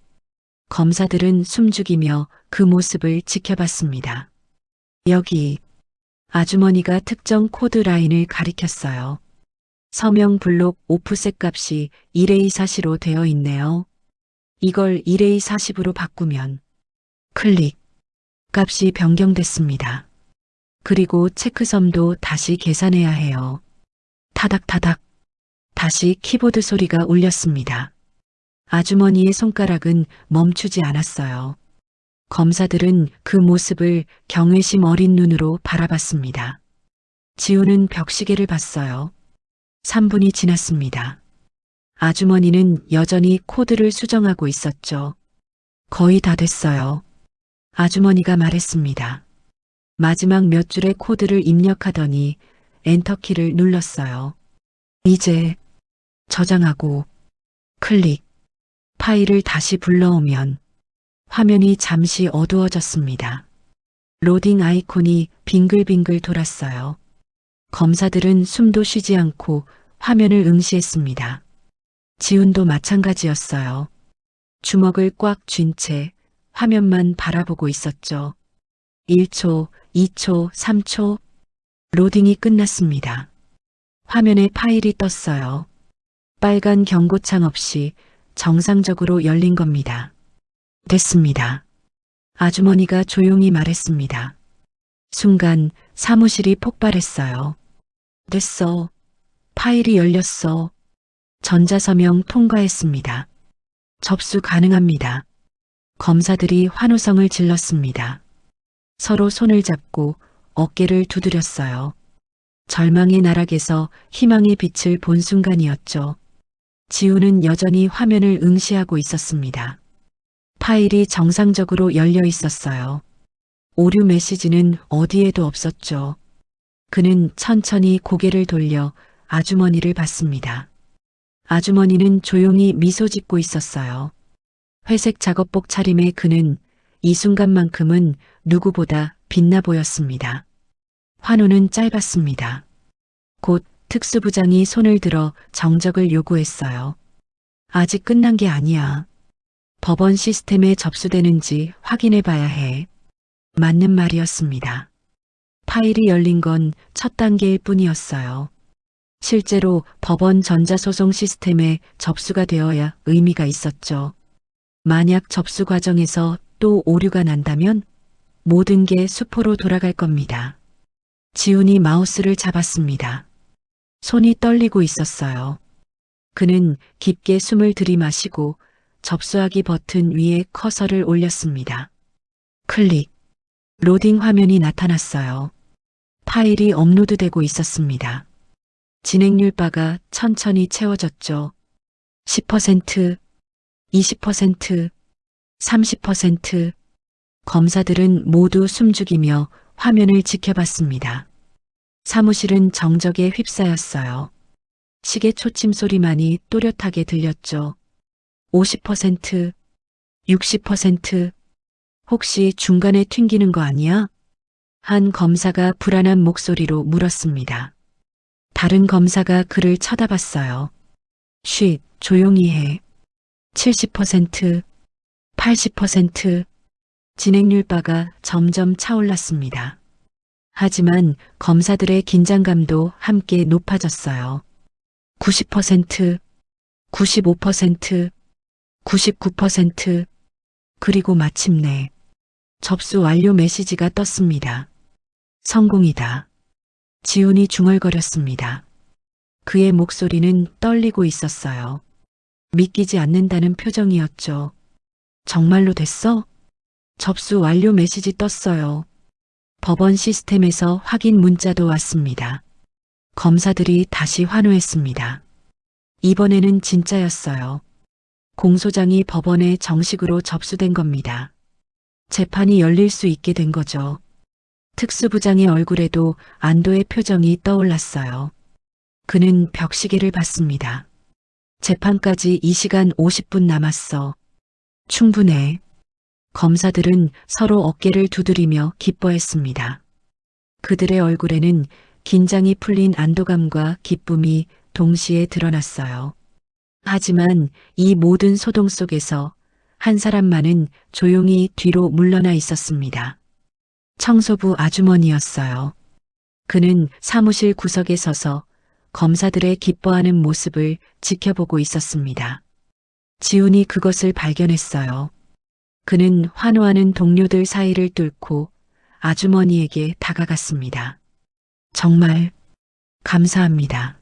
검사들은 숨죽이며 그 모습을 지켜봤습니다. 여기 아주머니가 특정 코드 라인을 가리켰어요. 서명 블록 오프셋 값이 1A40로 되어 있네요. 이걸 1A40으로 바꾸면 클릭. 값이 변경됐습니다. 그리고 체크섬도 다시 계산해야 해요. 타닥타닥. 다시 키보드 소리가 울렸습니다. 아주머니의 손가락은 멈추지 않았어요. 검사들은 그 모습을 경외심 어린 눈으로 바라봤습니다. 지우는 벽시계를 봤어요. 3분이 지났습니다. 아주머니는 여전히 코드를 수정하고 있었죠. 거의 다 됐어요. 아주머니가 말했습니다. 마지막 몇 줄의 코드를 입력하더니 엔터키를 눌렀어요. 이제 저장하고 클릭. 파일을 다시 불러오면 화면이 잠시 어두워졌습니다. 로딩 아이콘이 빙글빙글 돌았어요. 검사들은 숨도 쉬지 않고 화면을 응시했습니다. 지훈도 마찬가지였어요. 주먹을 꽉 쥔 채 화면만 바라보고 있었죠. 1초, 2초, 3초. 로딩이 끝났습니다. 화면에 파일이 떴어요. 빨간 경고창 없이 정상적으로 열린 겁니다. 됐습니다. 아주머니가 조용히 말했습니다. 순간 사무실이 폭발했어요. 됐어. 파일이 열렸어. 전자서명 통과했습니다. 접수 가능합니다. 검사들이 환호성을 질렀습니다. 서로 손을 잡고 어깨를 두드렸어요. 절망의 나락에서 희망의 빛을 본 순간이었죠. 지우는 여전히 화면을 응시하고 있었습니다. 파일이 정상적으로 열려 있었어요. 오류 메시지는 어디에도 없었죠. 그는 천천히 고개를 돌려 아주머니를 봤습니다. 아주머니는 조용히 미소 짓고 있었어요. 회색 작업복 차림의 그는 이 순간만큼은 누구보다 빛나 보였습니다. 환호는 짧았습니다. 곧 특수부장이 손을 들어 정적을 요구했어요. 아직 끝난 게 아니야. 법원 시스템에 접수되는지 확인해 봐야 해. 맞는 말이었습니다. 파일이 열린 건 첫 단계일 뿐이었어요. 실제로 법원 전자소송 시스템에 접수가 되어야 의미가 있었죠. 만약 접수 과정에서 또 오류가 난다면 모든 게 수포로 돌아갈 겁니다. 지훈이 마우스를 잡았습니다. 손이 떨리고 있었어요. 그는 깊게 숨을 들이마시고 접수하기 버튼 위에 커서를 올렸습니다. 클릭. 로딩 화면이 나타났어요. 파일이 업로드되고 있었습니다. 진행률 바가 천천히 채워졌죠. 10%, 20%, 30%. 검사들은 모두 숨죽이며 화면을 지켜봤습니다. 사무실은 정적에 휩싸였어요. 시계 초침 소리만이 또렷하게 들렸죠. 50%, 60%. 혹시 중간에 튕기는 거 아니야? 한 검사가 불안한 목소리로 물었습니다. 다른 검사가 그를 쳐다봤어요. 쉿, 조용히 해. 70%, 80%. 진행률 바가 점점 차올랐습니다. 하지만 검사들의 긴장감도 함께 높아졌어요. 90%, 95%, 99%. 그리고 마침내 접수 완료 메시지가 떴습니다. 성공이다. 지훈이 중얼거렸습니다. 그의 목소리는 떨리고 있었어요. 믿기지 않는다는 표정이었죠. 정말로 됐어? 접수 완료 메시지 떴어요. 법원 시스템에서 확인 문자도 왔습니다. 검사들이 다시 환호했습니다. 이번에는 진짜였어요. 공소장이 법원에 정식으로 접수된 겁니다. 재판이 열릴 수 있게 된 거죠. 특수부장의 얼굴에도 안도의 표정이 떠올랐어요. 그는 벽시계를 봤습니다. 재판까지 2시간 50분 남았어. 충분해. 검사들은 서로 어깨를 두드리며 기뻐했습니다. 그들의 얼굴에는 긴장이 풀린 안도감과 기쁨이 동시에 드러났어요. 하지만 이 모든 소동 속에서 한 사람만은 조용히 뒤로 물러나 있었습니다. 청소부 아주머니였어요. 그는 사무실 구석에 서서 검사들의 기뻐하는 모습을 지켜보고 있었습니다. 지훈이 그것을 발견했어요. 그는 환호하는 동료들 사이를 뚫고 아주머니에게 다가갔습니다. 정말 감사합니다.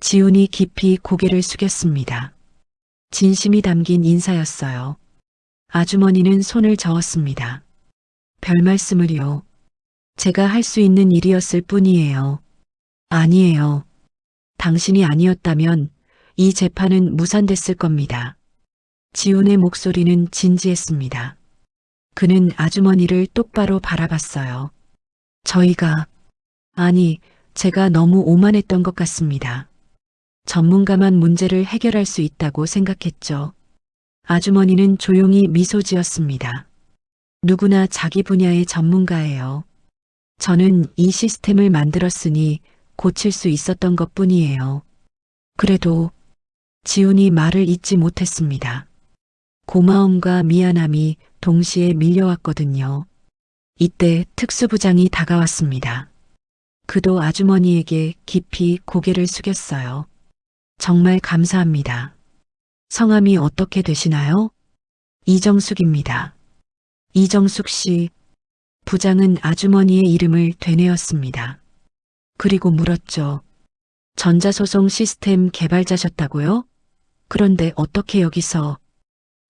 지훈이 깊이 고개를 숙였습니다. 진심이 담긴 인사였어요. 아주머니는 손을 저었습니다. 별 말씀을요. 제가 할 수 있는 일이었을 뿐이에요. 아니에요. 당신이 아니었다면 이 재판은 무산됐을 겁니다. 지훈의 목소리는 진지했습니다. 그는 아주머니를 똑바로 바라봤어요. 제가 너무 오만했던 것 같습니다. 전문가만 문제를 해결할 수 있다고 생각했죠. 아주머니는 조용히 미소 지었습니다. 누구나 자기 분야의 전문가예요. 저는 이 시스템을 만들었으니 고칠 수 있었던 것 뿐이에요. 그래도 지훈이 말을 잇지 못했습니다. 고마움과 미안함이 동시에 밀려왔거든요. 이때 특수부장이 다가왔습니다. 그도 아주머니에게 깊이 고개를 숙였어요. 정말 감사합니다. 성함이 어떻게 되시나요? 이정숙입니다. 이정숙 씨. 부장은 아주머니의 이름을 되뇌었습니다. 그리고 물었죠. 전자소송 시스템 개발자셨다고요? 그런데 어떻게 여기서?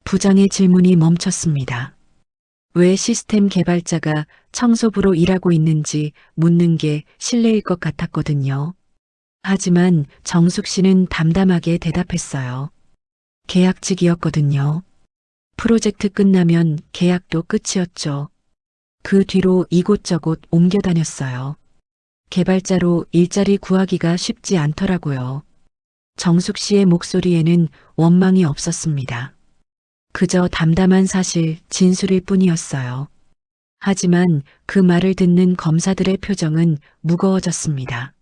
부장의 질문이 멈췄습니다. 왜 시스템 개발자가 청소부로 일하고 있는지 묻는 게 실례일 것 같았거든요. 하지만 정숙 씨는 담담하게 대답했어요. 계약직이었거든요. 프로젝트 끝나면 계약도 끝이었죠. 그 뒤로 이곳저곳 옮겨 다녔어요. 개발자로 일자리 구하기가 쉽지 않더라고요. 정숙 씨의 목소리에는 원망이 없었습니다. 그저 담담한 사실, 진술일 뿐이었어요. 하지만 그 말을 듣는 검사들의 표정은 무거워졌습니다.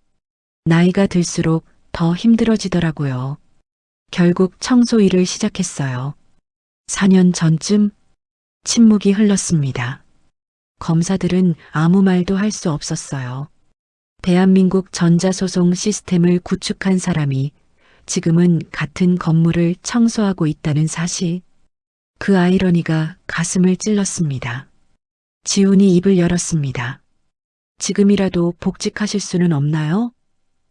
나이가 들수록 더 힘들어지더라고요. 결국 청소 일을 시작했어요. 4년 전쯤 침묵이 흘렀습니다. 검사들은 아무 말도 할 수 없었어요. 대한민국 전자소송 시스템을 구축한 사람이 지금은 같은 건물을 청소하고 있다는 사실. 그 아이러니가 가슴을 찔렀습니다. 지훈이 입을 열었습니다. 지금이라도 복직하실 수는 없나요?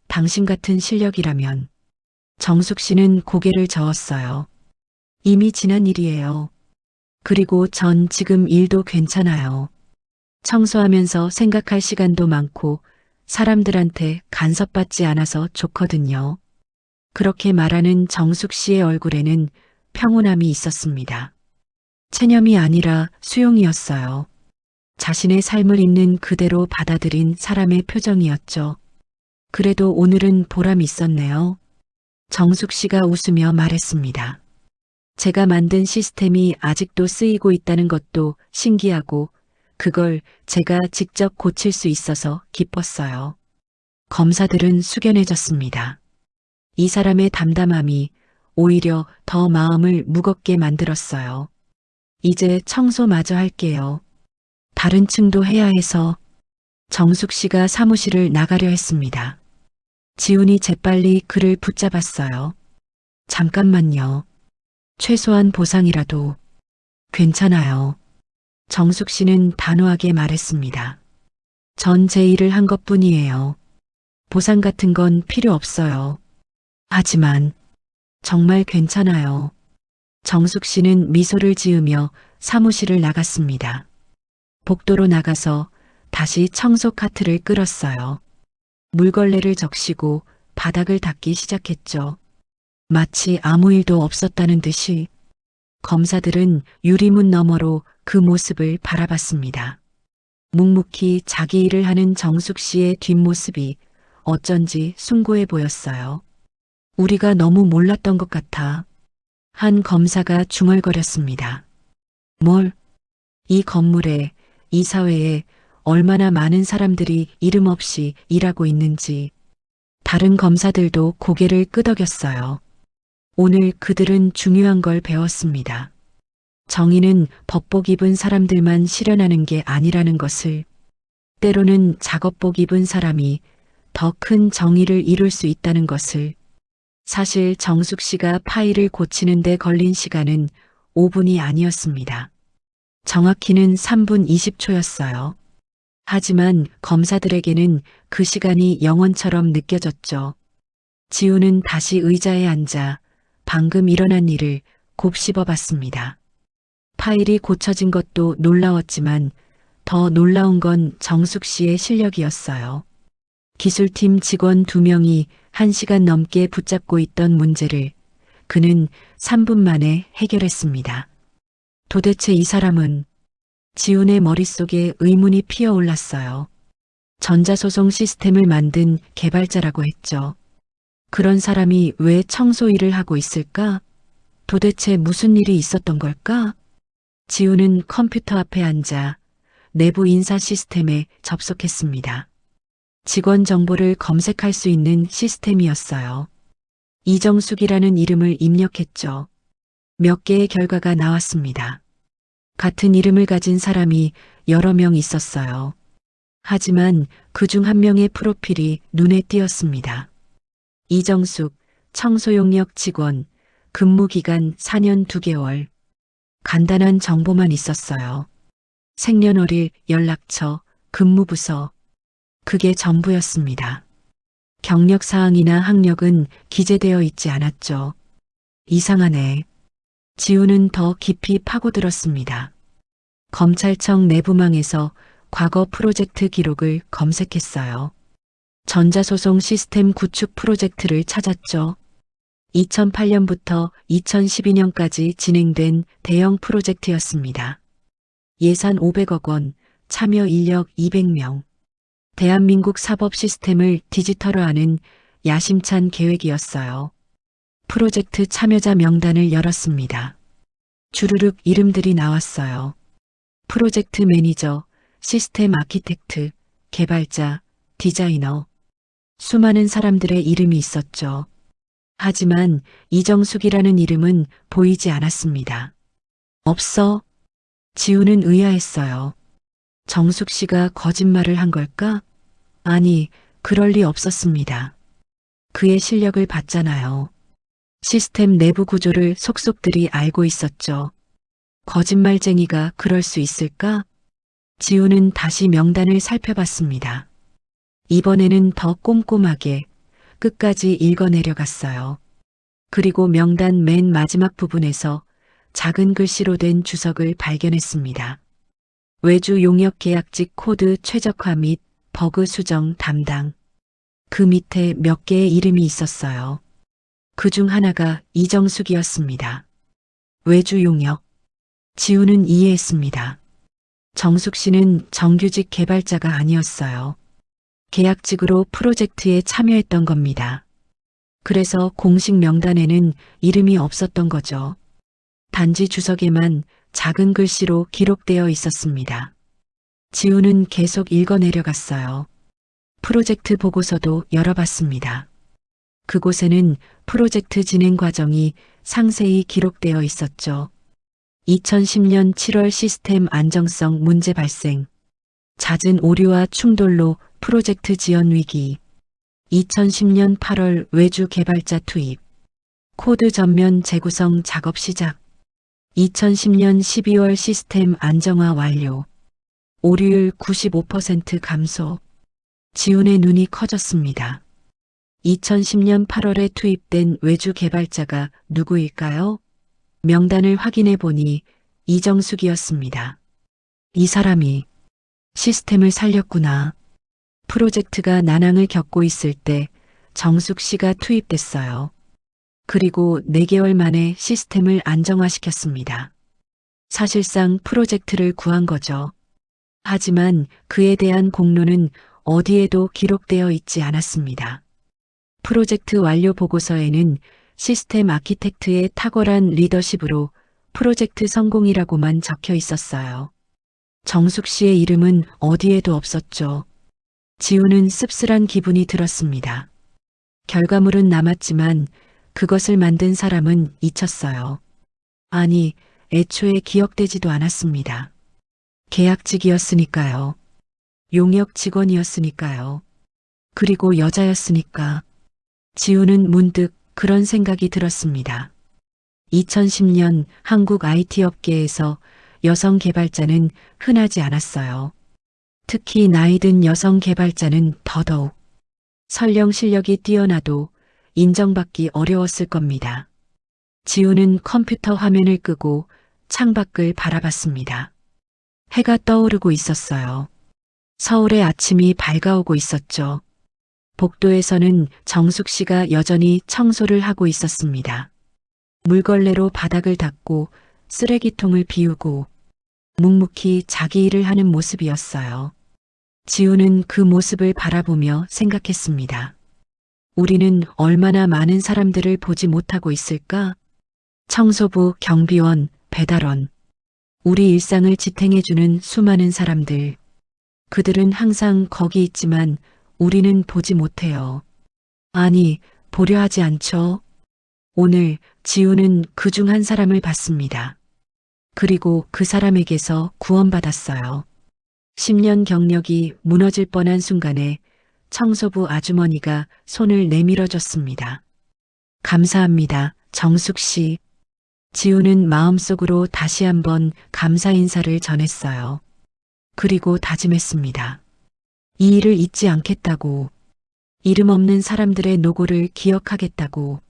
당신 같은 실력이라면. 정숙 씨는 고개를 저었어요. 이미 지난 일이에요. 그리고 전 지금 일도 괜찮아요. 청소하면서 생각할 시간도 많고 사람들한테 간섭받지 않아서 좋거든요. 그렇게 말하는 정숙 씨의 얼굴에는 평온함이 있었습니다. 체념이 아니라 수용이었어요. 자신의 삶을 있는 그대로 받아들인 사람의 표정이었죠. 그래도 오늘은 보람이 있었네요. 정숙 씨가 웃으며 말했습니다. 제가 만든 시스템이 아직도 쓰이고 있다는 것도 신기하고 그걸 제가 직접 고칠 수 있어서 기뻤어요. 검사들은 숙연해졌습니다. 이 사람의 담담함이 오히려 더 마음을 무겁게 만들었어요. 이제 청소마저 할게요. 다른 층도 해야 해서. 정숙 씨가 사무실을 나가려 했습니다. 지훈이 재빨리 그를 붙잡았어요. 잠깐만요. 최소한 보상이라도. 괜찮아요. 정숙 씨는 단호하게 말했습니다. 전 제 일을 한 것뿐이에요. 보상 같은 건 필요 없어요. 하지만 정말 괜찮아요. 정숙 씨는 미소를 지으며 사무실을 나갔습니다. 복도로 나가서 다시 청소 카트를 끌었어요. 물걸레를 적시고 바닥을 닦기 시작했죠. 마치 아무 일도 없었다는 듯이. 검사들은 유리문 너머로 그 모습을 바라봤습니다. 묵묵히 자기 일을 하는 정숙 씨의 뒷모습이 어쩐지 숭고해 보였어요. 우리가 너무 몰랐던 것 같아. 한 검사가 중얼거렸습니다. 뭘? 이 건물에, 이 사회에 얼마나 많은 사람들이 이름 없이 일하고 있는지. 다른 검사들도 고개를 끄덕였어요. 오늘 그들은 중요한 걸 배웠습니다. 정의는 법복 입은 사람들만 실현하는 게 아니라는 것을. 때로는 작업복 입은 사람이 더 큰 정의를 이룰 수 있다는 것을. 사실 정숙 씨가 파일을 고치는 데 걸린 시간은 5분이 아니었습니다. 정확히는 3분 20초였어요. 하지만 검사들에게는 그 시간이 영원처럼 느껴졌죠. 지우는 다시 의자에 앉아 방금 일어난 일을 곱씹어 봤습니다. 파일이 고쳐진 것도 놀라웠지만 더 놀라운 건 정숙 씨의 실력이었어요. 기술팀 직원 2명이 1시간 넘게 붙잡고 있던 문제를 그는 3분 만에 해결했습니다. 도대체 이 사람은? 지훈의 머릿속에 의문이 피어올랐어요. 전자소송 시스템을 만든 개발자라고 했죠. 그런 사람이 왜 청소 일을 하고 있을까? 도대체 무슨 일이 있었던 걸까? 지훈은 컴퓨터 앞에 앉아 내부 인사 시스템에 접속했습니다. 직원 정보를 검색할 수 있는 시스템이었어요. 이정숙이라는 이름을 입력했죠. 몇 개의 결과가 나왔습니다. 같은 이름을 가진 사람이 여러 명 있었어요. 하지만 그중 한 명의 프로필이 눈에 띄었습니다. 이정숙, 청소용역 직원, 근무기간 4년 2개월. 간단한 정보만 있었어요. 생년월일, 연락처, 근무부서. 그게 전부였습니다. 경력사항이나 학력은 기재되어 있지 않았죠. 이상하네. 지우는 더 깊이 파고들었습니다. 검찰청 내부망에서 과거 프로젝트 기록을 검색했어요. 전자소송 시스템 구축 프로젝트를 찾았죠. 2008년부터 2012년까지 진행된 대형 프로젝트였습니다. 예산 500억 원, 참여 인력 200명. 대한민국 사법 시스템을 디지털화하는 야심찬 계획이었어요. 프로젝트 참여자 명단을 열었습니다. 주르륵 이름들이 나왔어요. 프로젝트 매니저, 시스템 아키텍트, 개발자, 디자이너. 수많은 사람들의 이름이 있었죠. 하지만 이정숙이라는 이름은 보이지 않았습니다. 없어. 지우는 의아했어요. 정숙 씨가 거짓말을 한 걸까? 아니, 그럴 리 없었습니다. 그의 실력을 봤잖아요. 시스템 내부 구조를 속속들이 알고 있었죠. 거짓말쟁이가 그럴 수 있을까? 지우는 다시 명단을 살펴봤습니다. 이번에는 더 꼼꼼하게 끝까지 읽어내려갔어요. 그리고 명단 맨 마지막 부분에서 작은 글씨로 된 주석을 발견했습니다. 외주 용역 계약직 코드 최적화 및 버그 수정 담당. 그 밑에 몇 개의 이름이 있었어요. 그 중 하나가 이정숙이었습니다. 외주 용역. 지우는 이해했습니다. 정숙 씨는 정규직 개발자가 아니었어요. 계약직으로 프로젝트에 참여했던 겁니다. 그래서 공식 명단에는 이름이 없었던 거죠. 단지 주석에만 작은 글씨로 기록되어 있었습니다. 지우는 계속 읽어내려갔어요. 프로젝트 보고서도 열어봤습니다. 그곳에는 프로젝트 진행 과정이 상세히 기록되어 있었죠. 2010년 7월 시스템 안정성 문제 발생. 잦은 오류와 충돌로 프로젝트 지연 위기. 2010년 8월 외주 개발자 투입. 코드 전면 재구성 작업 시작. 2010년 12월 시스템 안정화 완료. 오류율 95% 감소. 지훈의 눈이 커졌습니다. 2010년 8월에 투입된 외주 개발자가 누구일까요? 명단을 확인해 보니 이정숙이었습니다. 이 사람이 시스템을 살렸구나. 프로젝트가 난항을 겪고 있을 때 정숙 씨가 투입됐어요. 그리고 4개월 만에 시스템을 안정화시켰습니다. 사실상 프로젝트를 구한 거죠. 하지만 그에 대한 공로는 어디에도 기록되어 있지 않았습니다. 프로젝트 완료 보고서에는 시스템 아키텍트의 탁월한 리더십으로 프로젝트 성공이라고만 적혀 있었어요. 정숙 씨의 이름은 어디에도 없었죠. 지우는 씁쓸한 기분이 들었습니다. 결과물은 남았지만 그것을 만든 사람은 잊혔어요. 아니, 애초에 기억되지도 않았습니다. 계약직이었으니까요. 용역 직원이었으니까요. 그리고 여자였으니까. 지우는 문득 그런 생각이 들었습니다. 2010년 한국 IT 업계에서 여성 개발자는 흔하지 않았어요. 특히 나이 든 여성 개발자는 더더욱. 설령 실력이 뛰어나도 인정받기 어려웠을 겁니다. 지우는 컴퓨터 화면을 끄고 창밖을 바라봤습니다. 해가 떠오르고 있었어요. 서울의 아침이 밝아오고 있었죠. 복도에서는 정숙 씨가 여전히 청소를 하고 있었습니다. 물걸레로 바닥을 닦고 쓰레기통을 비우고 묵묵히 자기 일을 하는 모습이었어요. 지우는 그 모습을 바라보며 생각했습니다. 우리는 얼마나 많은 사람들을 보지 못하고 있을까? 청소부, 경비원, 배달원. 우리 일상을 지탱해주는 수많은 사람들. 그들은 항상 거기 있지만 우리는 보지 못해요. 아니, 보려 하지 않죠? 오늘 지우는 그 중 한 사람을 봤습니다. 그리고 그 사람에게서 구원받았어요. 10년 경력이 무너질 뻔한 순간에 청소부 아주머니가 손을 내밀어줬습니다. 감사합니다, 정숙 씨. 지우는 마음속으로 다시 한번 감사 인사를 전했어요. 그리고 다짐했습니다. 이 일을 잊지 않겠다고. 이름 없는 사람들의 노고를 기억하겠다고.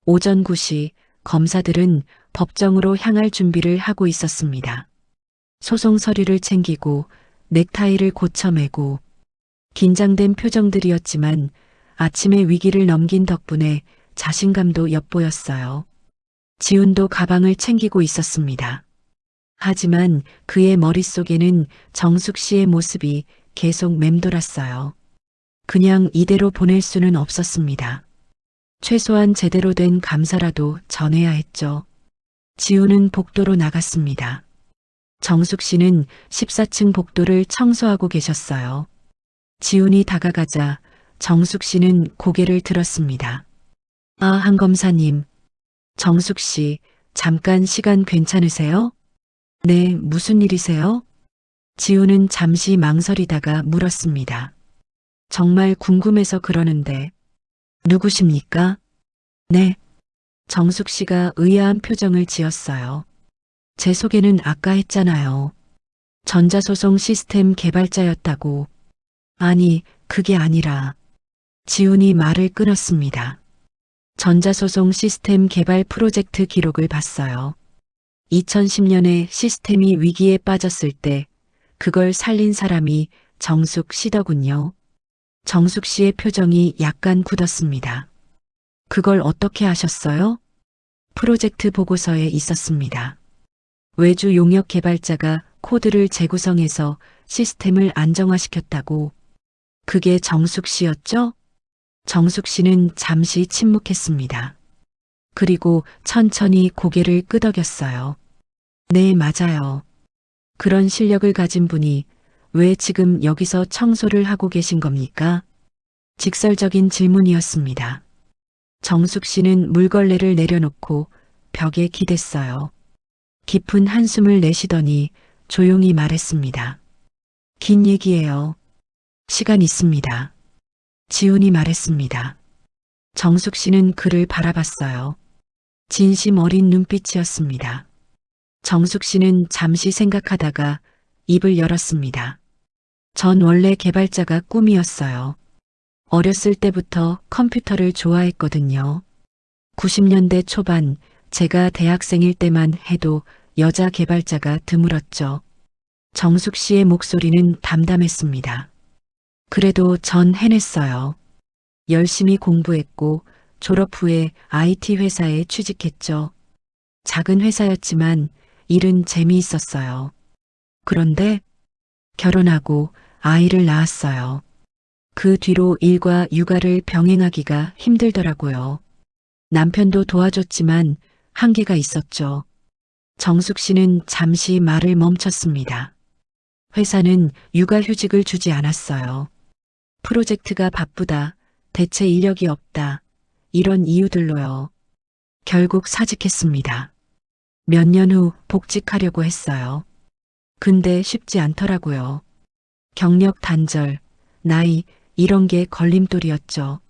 오전 9시 검사들은 법정으로 향할 준비를 하고 있었습니다. 소송 서류를 챙기고 넥타이를 고쳐매고 긴장된 표정들이었지만 아침의 위기를 넘긴 덕분에 자신감도 엿보였어요. 지훈도 가방을 챙기고 있었습니다. 하지만 그의 머릿속에는 정숙 씨의 모습이 계속 맴돌았어요. 그냥 이대로 보낼 수는 없었습니다. 최소한 제대로 된 감사라도 전해야 했죠. 지훈은 복도로 나갔습니다. 정숙 씨는 14층 복도를 청소하고 계셨어요. 지훈이 다가가자 정숙 씨는 고개를 들었습니다. 아, 한 검사님. 정숙 씨, 잠깐 시간 괜찮으세요? 네, 무슨 일이세요? 지훈은 잠시 망설이다가 물었습니다. 정말 궁금해서 그러는데. 누구십니까? 네. 정숙 씨가 의아한 표정을 지었어요. 제 소개는 아까 했잖아요. 전자소송 시스템 개발자였다고. 아니, 그게 아니라. 지훈이 말을 끊었습니다. 전자소송 시스템 개발 프로젝트 기록을 봤어요. 2010년에 시스템이 위기에 빠졌을 때 그걸 살린 사람이 정숙 씨더군요. 정숙 씨의 표정이 약간 굳었습니다. 그걸 어떻게 하셨어요? 프로젝트 보고서에 있었습니다. 외주 용역 개발자가 코드를 재구성해서 시스템을 안정화시켰다고. 그게 정숙 씨였죠? 정숙 씨는 잠시 침묵했습니다. 그리고 천천히 고개를 끄덕였어요. 네, 맞아요. 그런 실력을 가진 분이 왜 지금 여기서 청소를 하고 계신 겁니까? 직설적인 질문이었습니다. 정숙 씨는 물걸레를 내려놓고 벽에 기댔어요. 깊은 한숨을 내쉬더니 조용히 말했습니다. 긴 얘기예요. 시간 있습니다. 지훈이 말했습니다. 정숙 씨는 그를 바라봤어요. 진심 어린 눈빛이었습니다. 정숙 씨는 잠시 생각하다가 입을 열었습니다. 전 원래 개발자가 꿈이었어요. 어렸을 때부터 컴퓨터를 좋아했거든요. 90년대 초반 제가 대학생일 때만 해도 여자 개발자가 드물었죠. 정숙 씨의 목소리는 담담했습니다. 그래도 전 해냈어요. 열심히 공부했고 졸업 후에 IT 회사에 취직했죠. 작은 회사였지만 일은 재미있었어요. 그런데 결혼하고 아이를 낳았어요. 그 뒤로 일과 육아를 병행하기가 힘들더라고요. 남편도 도와줬지만 한계가 있었죠. 정숙 씨는 잠시 말을 멈췄습니다. 회사는 육아휴직을 주지 않았어요. 프로젝트가 바쁘다, 대체 인력이 없다, 이런 이유들로요. 결국 사직했습니다. 몇 년 후 복직하려고 했어요. 근데 쉽지 않더라고요. 경력 단절, 나이, 이런 게 걸림돌이었죠.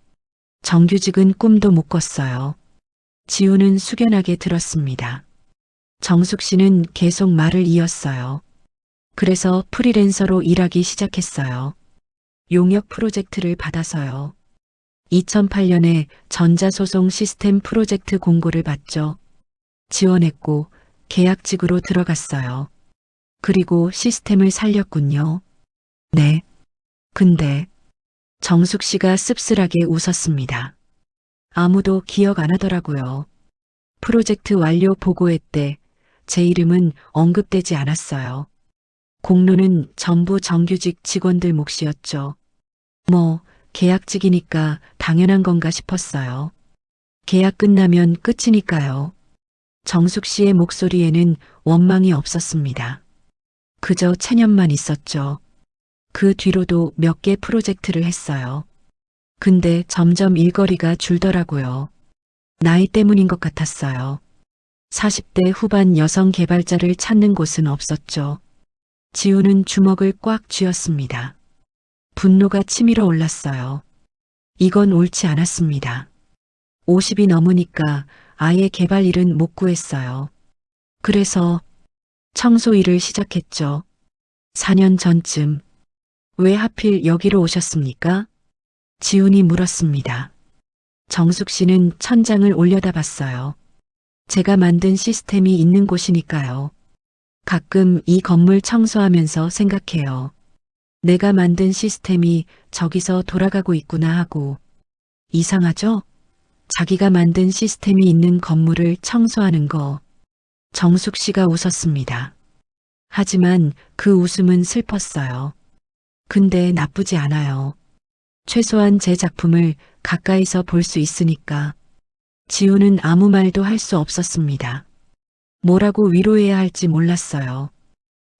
정규직은 꿈도 못 꿨어요. 지우는 숙연하게 들었습니다. 정숙 씨는 계속 말을 이었어요. 그래서 프리랜서로 일하기 시작했어요. 용역 프로젝트를 받아서요. 2008년에 전자소송 시스템 프로젝트 공고를 받죠. 지원했고 계약직으로 들어갔어요. 그리고 시스템을 살렸군요. 네. 근데 정숙 씨가 씁쓸하게 웃었습니다. 아무도 기억 안 하더라고요. 프로젝트 완료 보고회 때 제 이름은 언급되지 않았어요. 공로는 전부 정규직 직원들 몫이었죠. 뭐 계약직이니까 당연한 건가 싶었어요. 계약 끝나면 끝이니까요. 정숙 씨의 목소리에는 원망이 없었습니다. 그저 체념만 있었죠. 그 뒤로도 몇 개 프로젝트를 했어요. 근데 점점 일거리가 줄더라고요. 나이 때문인 것 같았어요. 40대 후반 여성 개발자를 찾는 곳은 없었죠. 지우는 주먹을 꽉 쥐었습니다. 분노가 치밀어 올랐어요. 이건 옳지 않았습니다. 50이 넘으니까 아예 개발 일은 못 구했어요. 그래서 청소 일을 시작했죠. 4년 전쯤. 왜 하필 여기로 오셨습니까? 지훈이 물었습니다. 정숙 씨는 천장을 올려다봤어요. 제가 만든 시스템이 있는 곳이니까요. 가끔 이 건물 청소하면서 생각해요. 내가 만든 시스템이 저기서 돌아가고 있구나 하고. 이상하죠? 자기가 만든 시스템이 있는 건물을 청소하는 거. 정숙 씨가 웃었습니다. 하지만 그 웃음은 슬펐어요. 근데 나쁘지 않아요. 최소한 제 작품을 가까이서 볼 수 있으니까. 지우는 아무 말도 할 수 없었습니다. 뭐라고 위로해야 할지 몰랐어요.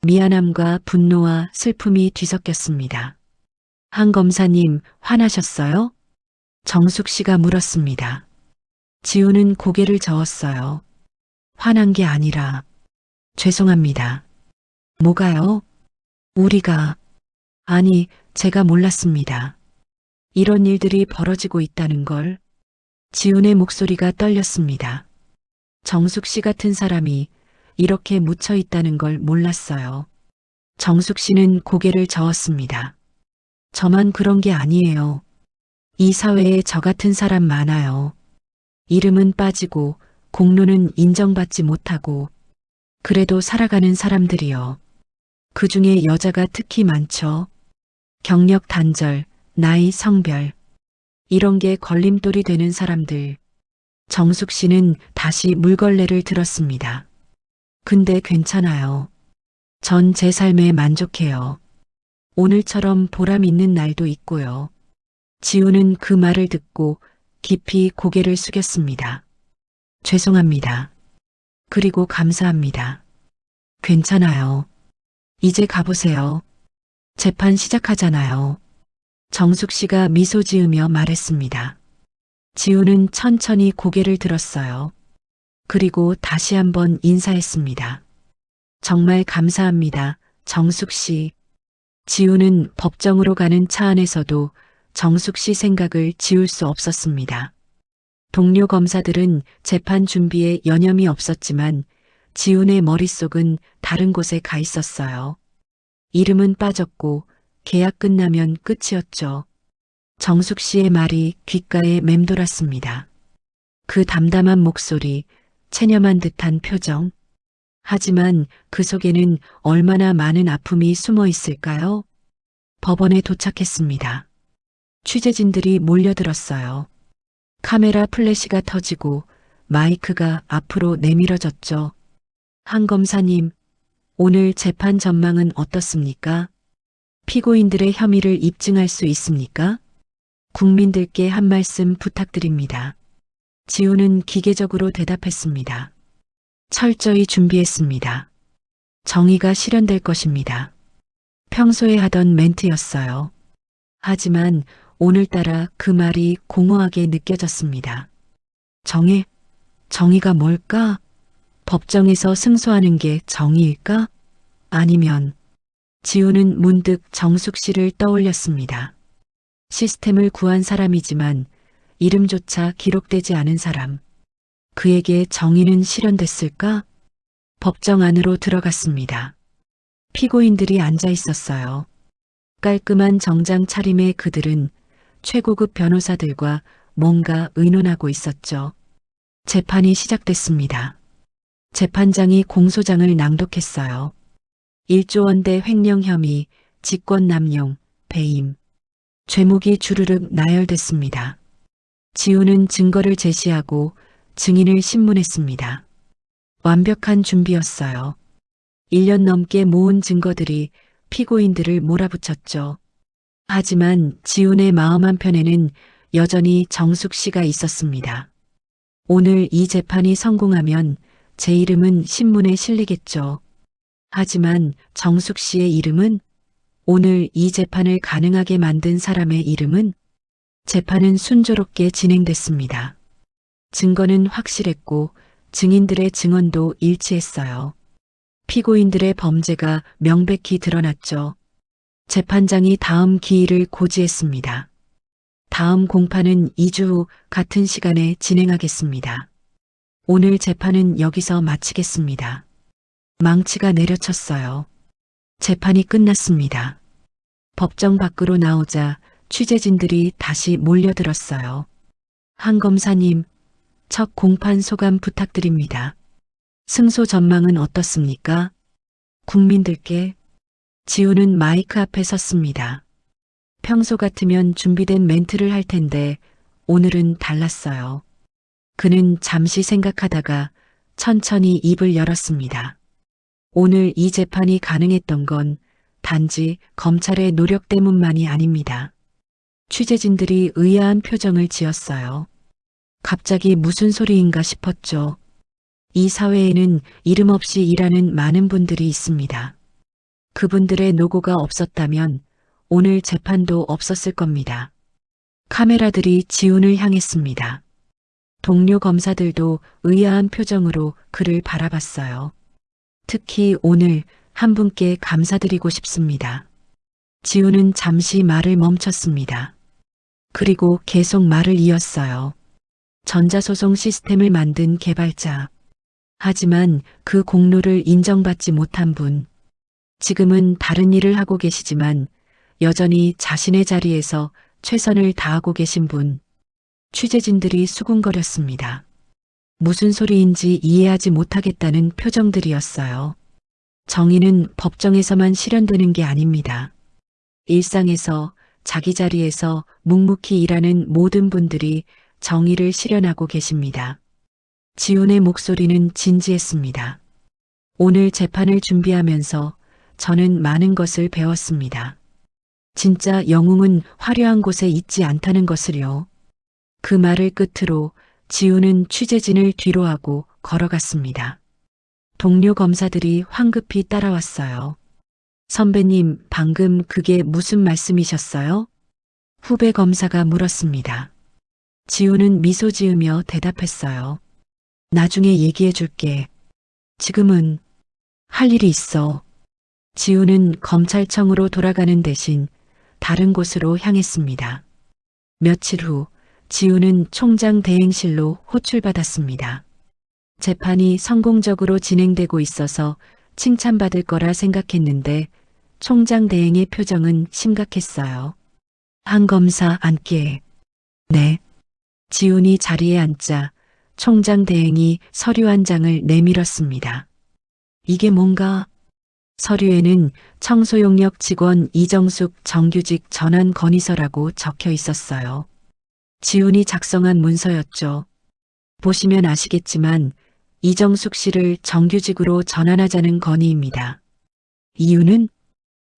미안함과 분노와 슬픔이 뒤섞였습니다. 한 검사님, 화나셨어요? 정숙 씨가 물었습니다. 지우는 고개를 저었어요. 화난 게 아니라, 죄송합니다. 뭐가요? 우리가, 아니, 제가 몰랐습니다. 이런 일들이 벌어지고 있다는 걸. 지훈의 목소리가 떨렸습니다. 정숙 씨 같은 사람이 이렇게 묻혀 있다는 걸 몰랐어요. 정숙 씨는 고개를 저었습니다. 저만 그런 게 아니에요. 이 사회에 저 같은 사람 많아요. 이름은 빠지고 공로는 인정받지 못하고 그래도 살아가는 사람들이요. 그 중에 여자가 특히 많죠. 경력 단절, 나이, 성별. 이런 게 걸림돌이 되는 사람들. 정숙 씨는 다시 물걸레를 들었습니다. 근데 괜찮아요. 전 제 삶에 만족해요. 오늘처럼 보람 있는 날도 있고요. 지우는 그 말을 듣고 깊이 고개를 숙였습니다. 죄송합니다. 그리고 감사합니다. 괜찮아요. 이제 가보세요. 재판 시작하잖아요. 정숙 씨가 미소 지으며 말했습니다. 지우는 천천히 고개를 들었어요. 그리고 다시 한번 인사했습니다. 정말 감사합니다, 정숙 씨. 지우는 법정으로 가는 차 안에서도 정숙 씨 생각을 지울 수 없었습니다. 동료 검사들은 재판 준비에 여념이 없었지만 지훈의 머릿속은 다른 곳에 가 있었어요. 이름은 빠졌고 계약 끝나면 끝이었죠. 정숙 씨의 말이 귓가에 맴돌았습니다. 그 담담한 목소리, 체념한 듯한 표정. 하지만 그 속에는 얼마나 많은 아픔이 숨어 있을까요? 법원에 도착했습니다. 취재진들이 몰려들었어요. 카메라 플래시가 터지고 마이크가 앞으로 내밀어졌죠. 한 검사님, 오늘 재판 전망은 어떻습니까? 피고인들의 혐의를 입증할 수 있습니까? 국민들께 한 말씀 부탁드립니다. 지우는 기계적으로 대답했습니다. 철저히 준비했습니다. 정의가 실현될 것입니다. 평소에 하던 멘트였어요. 하지만 오늘따라 그 말이 공허하게 느껴졌습니다. 정의가 뭘까? 법정에서 승소하는 게 정의일까? 아니면 지우는 문득 정숙 씨를 떠올렸습니다. 시스템을 구한 사람이지만 이름조차 기록되지 않은 사람. 그에게 정의는 실현됐을까? 법정 안으로 들어갔습니다. 피고인들이 앉아 있었어요. 깔끔한 정장 차림의 그들은 최고급 변호사들과 뭔가 의논하고 있었죠. 재판이 시작됐습니다. 재판장이 공소장을 낭독했어요. 1조 원대 횡령 혐의, 직권 남용, 배임. 죄목이 주르륵 나열됐습니다. 지우는 증거를 제시하고 증인을 신문했습니다. 완벽한 준비였어요. 1년 넘게 모은 증거들이 피고인들을 몰아붙였죠. 하지만 지훈의 마음 한편에는 여전히 정숙 씨가 있었습니다. 오늘 이 재판이 성공하면 제 이름은 신문에 실리겠죠. 하지만 정숙 씨의 이름은, 오늘 이 재판을 가능하게 만든 사람의 이름은, 재판은 순조롭게 진행됐습니다. 증거는 확실했고 증인들의 증언도 일치했어요. 피고인들의 범죄가 명백히 드러났죠. 재판장이 다음 기일을 고지했습니다. 다음 공판은 2주 후 같은 시간에 진행하겠습니다. 오늘 재판은 여기서 마치겠습니다. 망치가 내려쳤어요. 재판이 끝났습니다. 법정 밖으로 나오자 취재진들이 다시 몰려들었어요. 한 검사님, 첫 공판 소감 부탁드립니다. 승소 전망은 어떻습니까? 국민들께. 지우는 마이크 앞에 섰습니다. 평소 같으면 준비된 멘트를 할 텐데 오늘은 달랐어요. 그는 잠시 생각하다가 천천히 입을 열었습니다. 오늘 이 재판이 가능했던 건 단지 검찰의 노력 때문만이 아닙니다. 취재진들이 의아한 표정을 지었어요. 갑자기 무슨 소리인가 싶었죠. 이 사회에는 이름 없이 일하는 많은 분들이 있습니다. 그분들의 노고가 없었다면 오늘 재판도 없었을 겁니다. 카메라들이 지훈을 향했습니다. 동료 검사들도 의아한 표정으로 그를 바라봤어요. 특히 오늘 한 분께 감사드리고 싶습니다. 지훈은 잠시 말을 멈췄습니다. 그리고 계속 말을 이었어요. 전자소송 시스템을 만든 개발자. 하지만 그 공로를 인정받지 못한 분. 지금은 다른 일을 하고 계시지만 여전히 자신의 자리에서 최선을 다하고 계신 분. 취재진들이 수군거렸습니다. 무슨 소리인지 이해하지 못하겠다는 표정들이었어요. 정의는 법정에서만 실현되는 게 아닙니다. 일상에서 자기 자리에서 묵묵히 일하는 모든 분들이 정의를 실현하고 계십니다. 지훈의 목소리는 진지했습니다. 오늘 재판을 준비하면서 저는 많은 것을 배웠습니다. 진짜 영웅은 화려한 곳에 있지 않다는 것을요. 그 말을 끝으로 지훈은 취재진을 뒤로하고 걸어갔습니다. 동료 검사들이 황급히 따라왔어요. 선배님, 방금 그게 무슨 말씀이셨어요? 후배 검사가 물었습니다. 지훈은 미소 지으며 대답했어요. 나중에 얘기해 줄게. 지금은 할 일이 있어. 지훈은 검찰청으로 돌아가는 대신 다른 곳으로 향했습니다. 며칠 후 지훈은 총장 대행실로 호출받았습니다. 재판이 성공적으로 진행되고 있어서 칭찬받을 거라 생각했는데 총장 대행의 표정은 심각했어요. 한 검사 앉게. 네. 지훈이 자리에 앉자 총장 대행이 서류 한 장을 내밀었습니다. 이게 뭔가? 서류에는 청소용역 직원 이정숙 정규직 전환 건의서라고 적혀 있었어요. 지훈이 작성한 문서였죠. 보시면 아시겠지만 이정숙 씨를 정규직으로 전환하자는 건의입니다. 이유는?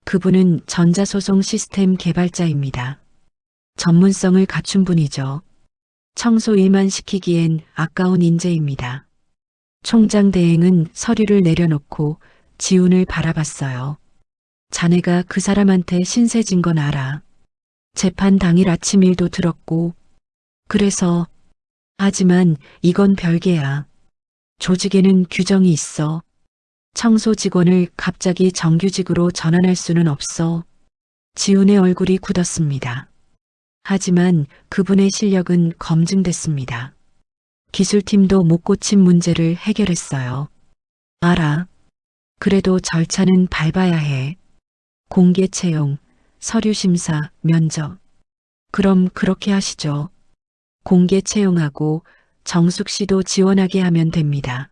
그분은 전자소송 시스템 개발자입니다. 전문성을 갖춘 분이죠. 청소 일만 시키기엔 아까운 인재입니다. 총장 대행은 서류를 내려놓고 지훈을 바라봤어요. 자네가 그 사람한테 신세진 건 알아. 재판 당일 아침 일도 들었고. 그래서. 하지만 이건 별개야. 조직에는 규정이 있어. 청소 직원을 갑자기 정규직으로 전환할 수는 없어. 지훈의 얼굴이 굳었습니다. 하지만 그분의 실력은 검증됐습니다. 기술팀도 못 고친 문제를 해결했어요. 알아. 그래도 절차는 밟아야 해. 공개 채용, 서류 심사, 면접. 그럼 그렇게 하시죠. 공개 채용하고 정숙 씨도 지원하게 하면 됩니다.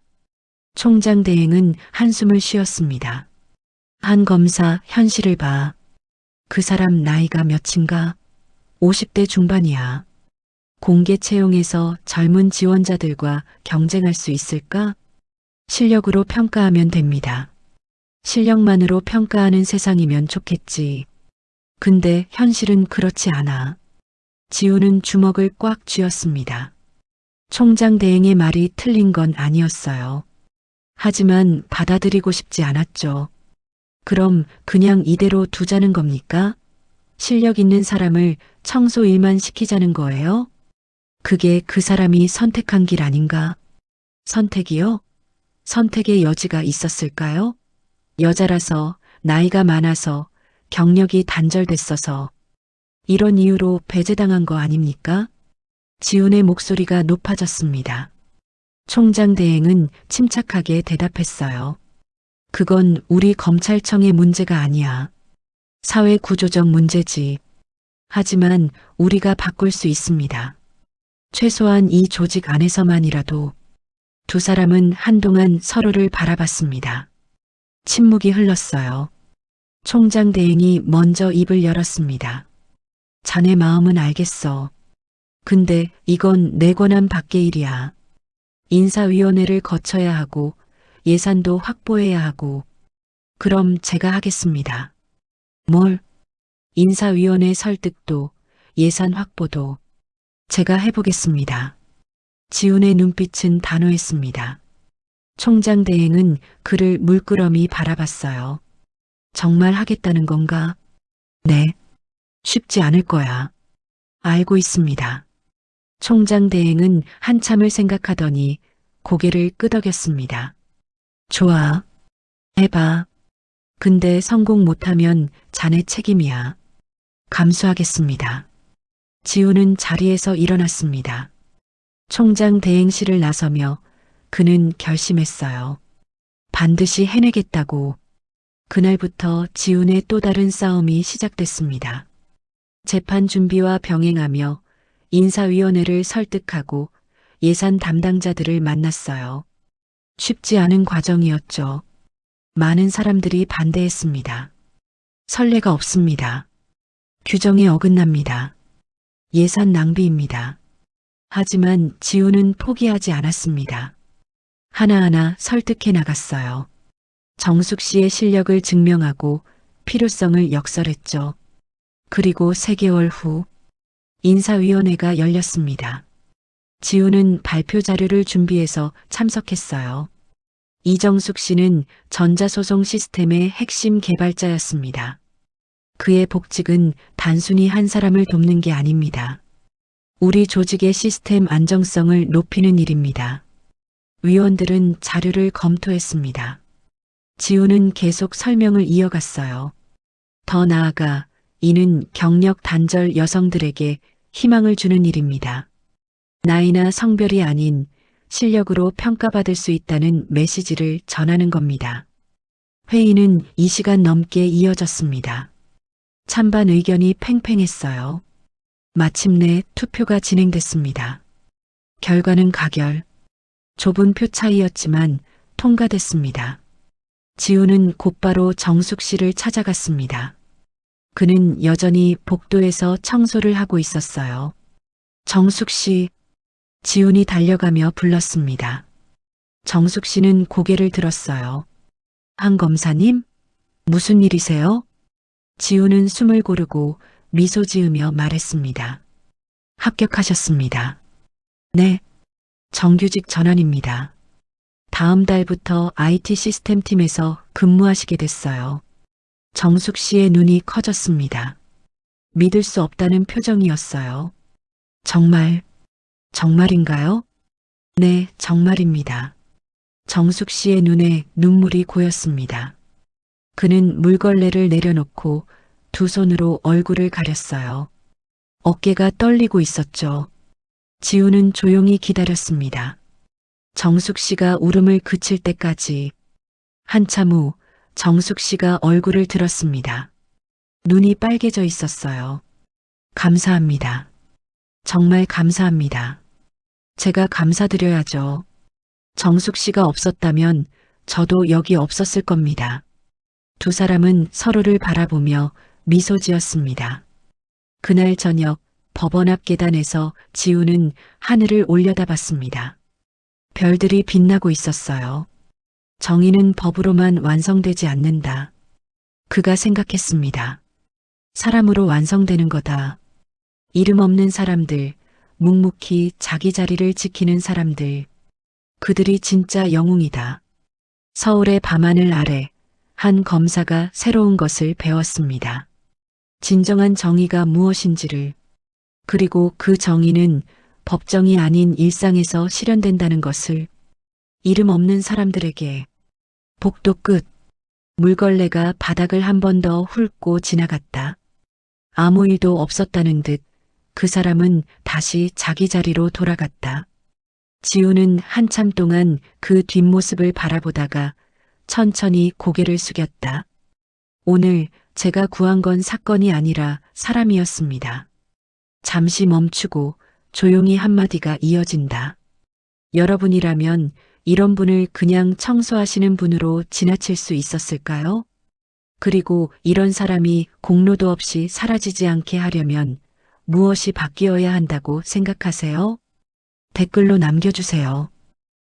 총장 대행은 한숨을 쉬었습니다. 한 검사 현실을 봐. 그 사람 나이가 몇인가? 50대 중반이야. 공개 채용에서 젊은 지원자들과 경쟁할 수 있을까? 실력으로 평가하면 됩니다. 실력만으로 평가하는 세상이면 좋겠지. 근데 현실은 그렇지 않아. 지훈은 주먹을 꽉 쥐었습니다. 총장 대행의 말이 틀린 건 아니었어요. 하지만 받아들이고 싶지 않았죠. 그럼 그냥 이대로 두자는 겁니까? 실력 있는 사람을 청소 일만 시키자는 거예요? 그게 그 사람이 선택한 길 아닌가? 선택이요? 선택의 여지가 있었을까요? 여자라서, 나이가 많아서, 경력이 단절됐어서, 이런 이유로 배제당한 거 아닙니까? 지훈의 목소리가 높아졌습니다. 총장 대행은 침착하게 대답했어요. 그건 우리 검찰청의 문제가 아니야. 사회 구조적 문제지. 하지만 우리가 바꿀 수 있습니다. 최소한 이 조직 안에서만이라도. 두 사람은 한동안 서로를 바라봤습니다. 침묵이 흘렀어요. 총장 대행이 먼저 입을 열었습니다. 자네 마음은 알겠어. 근데 이건 내 권한 밖의 일이야. 인사위원회를 거쳐야 하고 예산도 확보해야 하고. 그럼 제가 하겠습니다. 뭘? 인사위원회 설득도 예산 확보도 제가 해보겠습니다. 지훈의 눈빛은 단호했습니다. 총장 대행은 그를 물끄러미 바라봤어요. 정말 하겠다는 건가? 네. 쉽지 않을 거야. 알고 있습니다. 총장 대행은 한참을 생각하더니 고개를 끄덕였습니다. 좋아. 해봐. 근데 성공 못하면 자네 책임이야. 감수하겠습니다. 지훈은 자리에서 일어났습니다. 총장 대행실을 나서며 그는 결심했어요. 반드시 해내겠다고. 그날부터 지훈의 또 다른 싸움이 시작됐습니다. 재판 준비와 병행하며 인사위원회를 설득하고 예산 담당자들을 만났어요. 쉽지 않은 과정이었죠. 많은 사람들이 반대했습니다. 선례가 없습니다. 규정에 어긋납니다. 예산 낭비입니다. 하지만 지훈은 포기하지 않았습니다. 하나하나 설득해 나갔어요. 정숙 씨의 실력을 증명하고 필요성을 역설했죠. 그리고 3개월 후 인사위원회가 열렸습니다. 지훈은 발표 자료를 준비해서 참석했어요. 이정숙 씨는 전자소송 시스템의 핵심 개발자였습니다. 그의 복직은 단순히 한 사람을 돕는 게 아닙니다. 우리 조직의 시스템 안정성을 높이는 일입니다. 위원들은 자료를 검토했습니다. 지훈은 계속 설명을 이어갔어요. 더 나아가 이는 경력 단절 여성들에게 희망을 주는 일입니다. 나이나 성별이 아닌 실력으로 평가받을 수 있다는 메시지를 전하는 겁니다. 회의는 2시간 넘게 이어졌습니다. 찬반 의견이 팽팽했어요. 마침내 투표가 진행됐습니다. 결과는 가결. 좁은 표 차이였지만 통과됐습니다. 지훈은 곧바로 정숙 씨를 찾아갔습니다. 그는 여전히 복도에서 청소를 하고 있었어요. 정숙 씨, 지훈이 달려가며 불렀습니다. 정숙 씨는 고개를 들었어요. 한 검사님? 무슨 일이세요? 지훈은 숨을 고르고 미소 지으며 말했습니다. 합격하셨습니다. 네, 정규직 전환입니다. 다음 달부터 IT 시스템 팀에서 근무하시게 됐어요. 정숙 씨의 눈이 커졌습니다. 믿을 수 없다는 표정이었어요. 정말인가요? 네, 정말입니다. 정숙 씨의 눈에 눈물이 고였습니다. 그는 물걸레를 내려놓고 두 손으로 얼굴을 가렸어요. 어깨가 떨리고 있었죠. 지훈은 조용히 기다렸습니다. 정숙 씨가 울음을 그칠 때까지. 한참 후 정숙 씨가 얼굴을 들었습니다. 눈이 빨개져 있었어요. 감사합니다. 정말 감사합니다. 제가 감사드려야죠. 정숙 씨가 없었다면 저도 여기 없었을 겁니다. 두 사람은 서로를 바라보며 미소 지었습니다. 그날 저녁 법원 앞 계단에서 지훈은 하늘을 올려다봤습니다. 별들이 빛나고 있었어요. 정의는 법으로만 완성되지 않는다. 그가 생각했습니다. 사람으로 완성되는 거다. 이름 없는 사람들, 묵묵히 자기 자리를 지키는 사람들. 그들이 진짜 영웅이다. 서울의 밤하늘 아래 한 검사가 새로운 것을 배웠습니다. 진정한 정의가 무엇인지를. 그리고 그 정의는 법정이 아닌 일상에서 실현된다는 것을 이름 없는 사람들에게. 복도 끝. 물걸레가 바닥을 한 번 더 훑고 지나갔다. 아무 일도 없었다는 듯 그 사람은 다시 자기 자리로 돌아갔다. 지우는 한참 동안 그 뒷모습을 바라보다가 천천히 고개를 숙였다. 오늘 제가 구한 건 사건이 아니라 사람이었습니다. 잠시 멈추고 조용히 한마디가 이어진다. 여러분이라면 이런 분을 그냥 청소하시는 분으로 지나칠 수 있었을까요? 그리고 이런 사람이 공로도 없이 사라지지 않게 하려면 무엇이 바뀌어야 한다고 생각하세요? 댓글로 남겨주세요.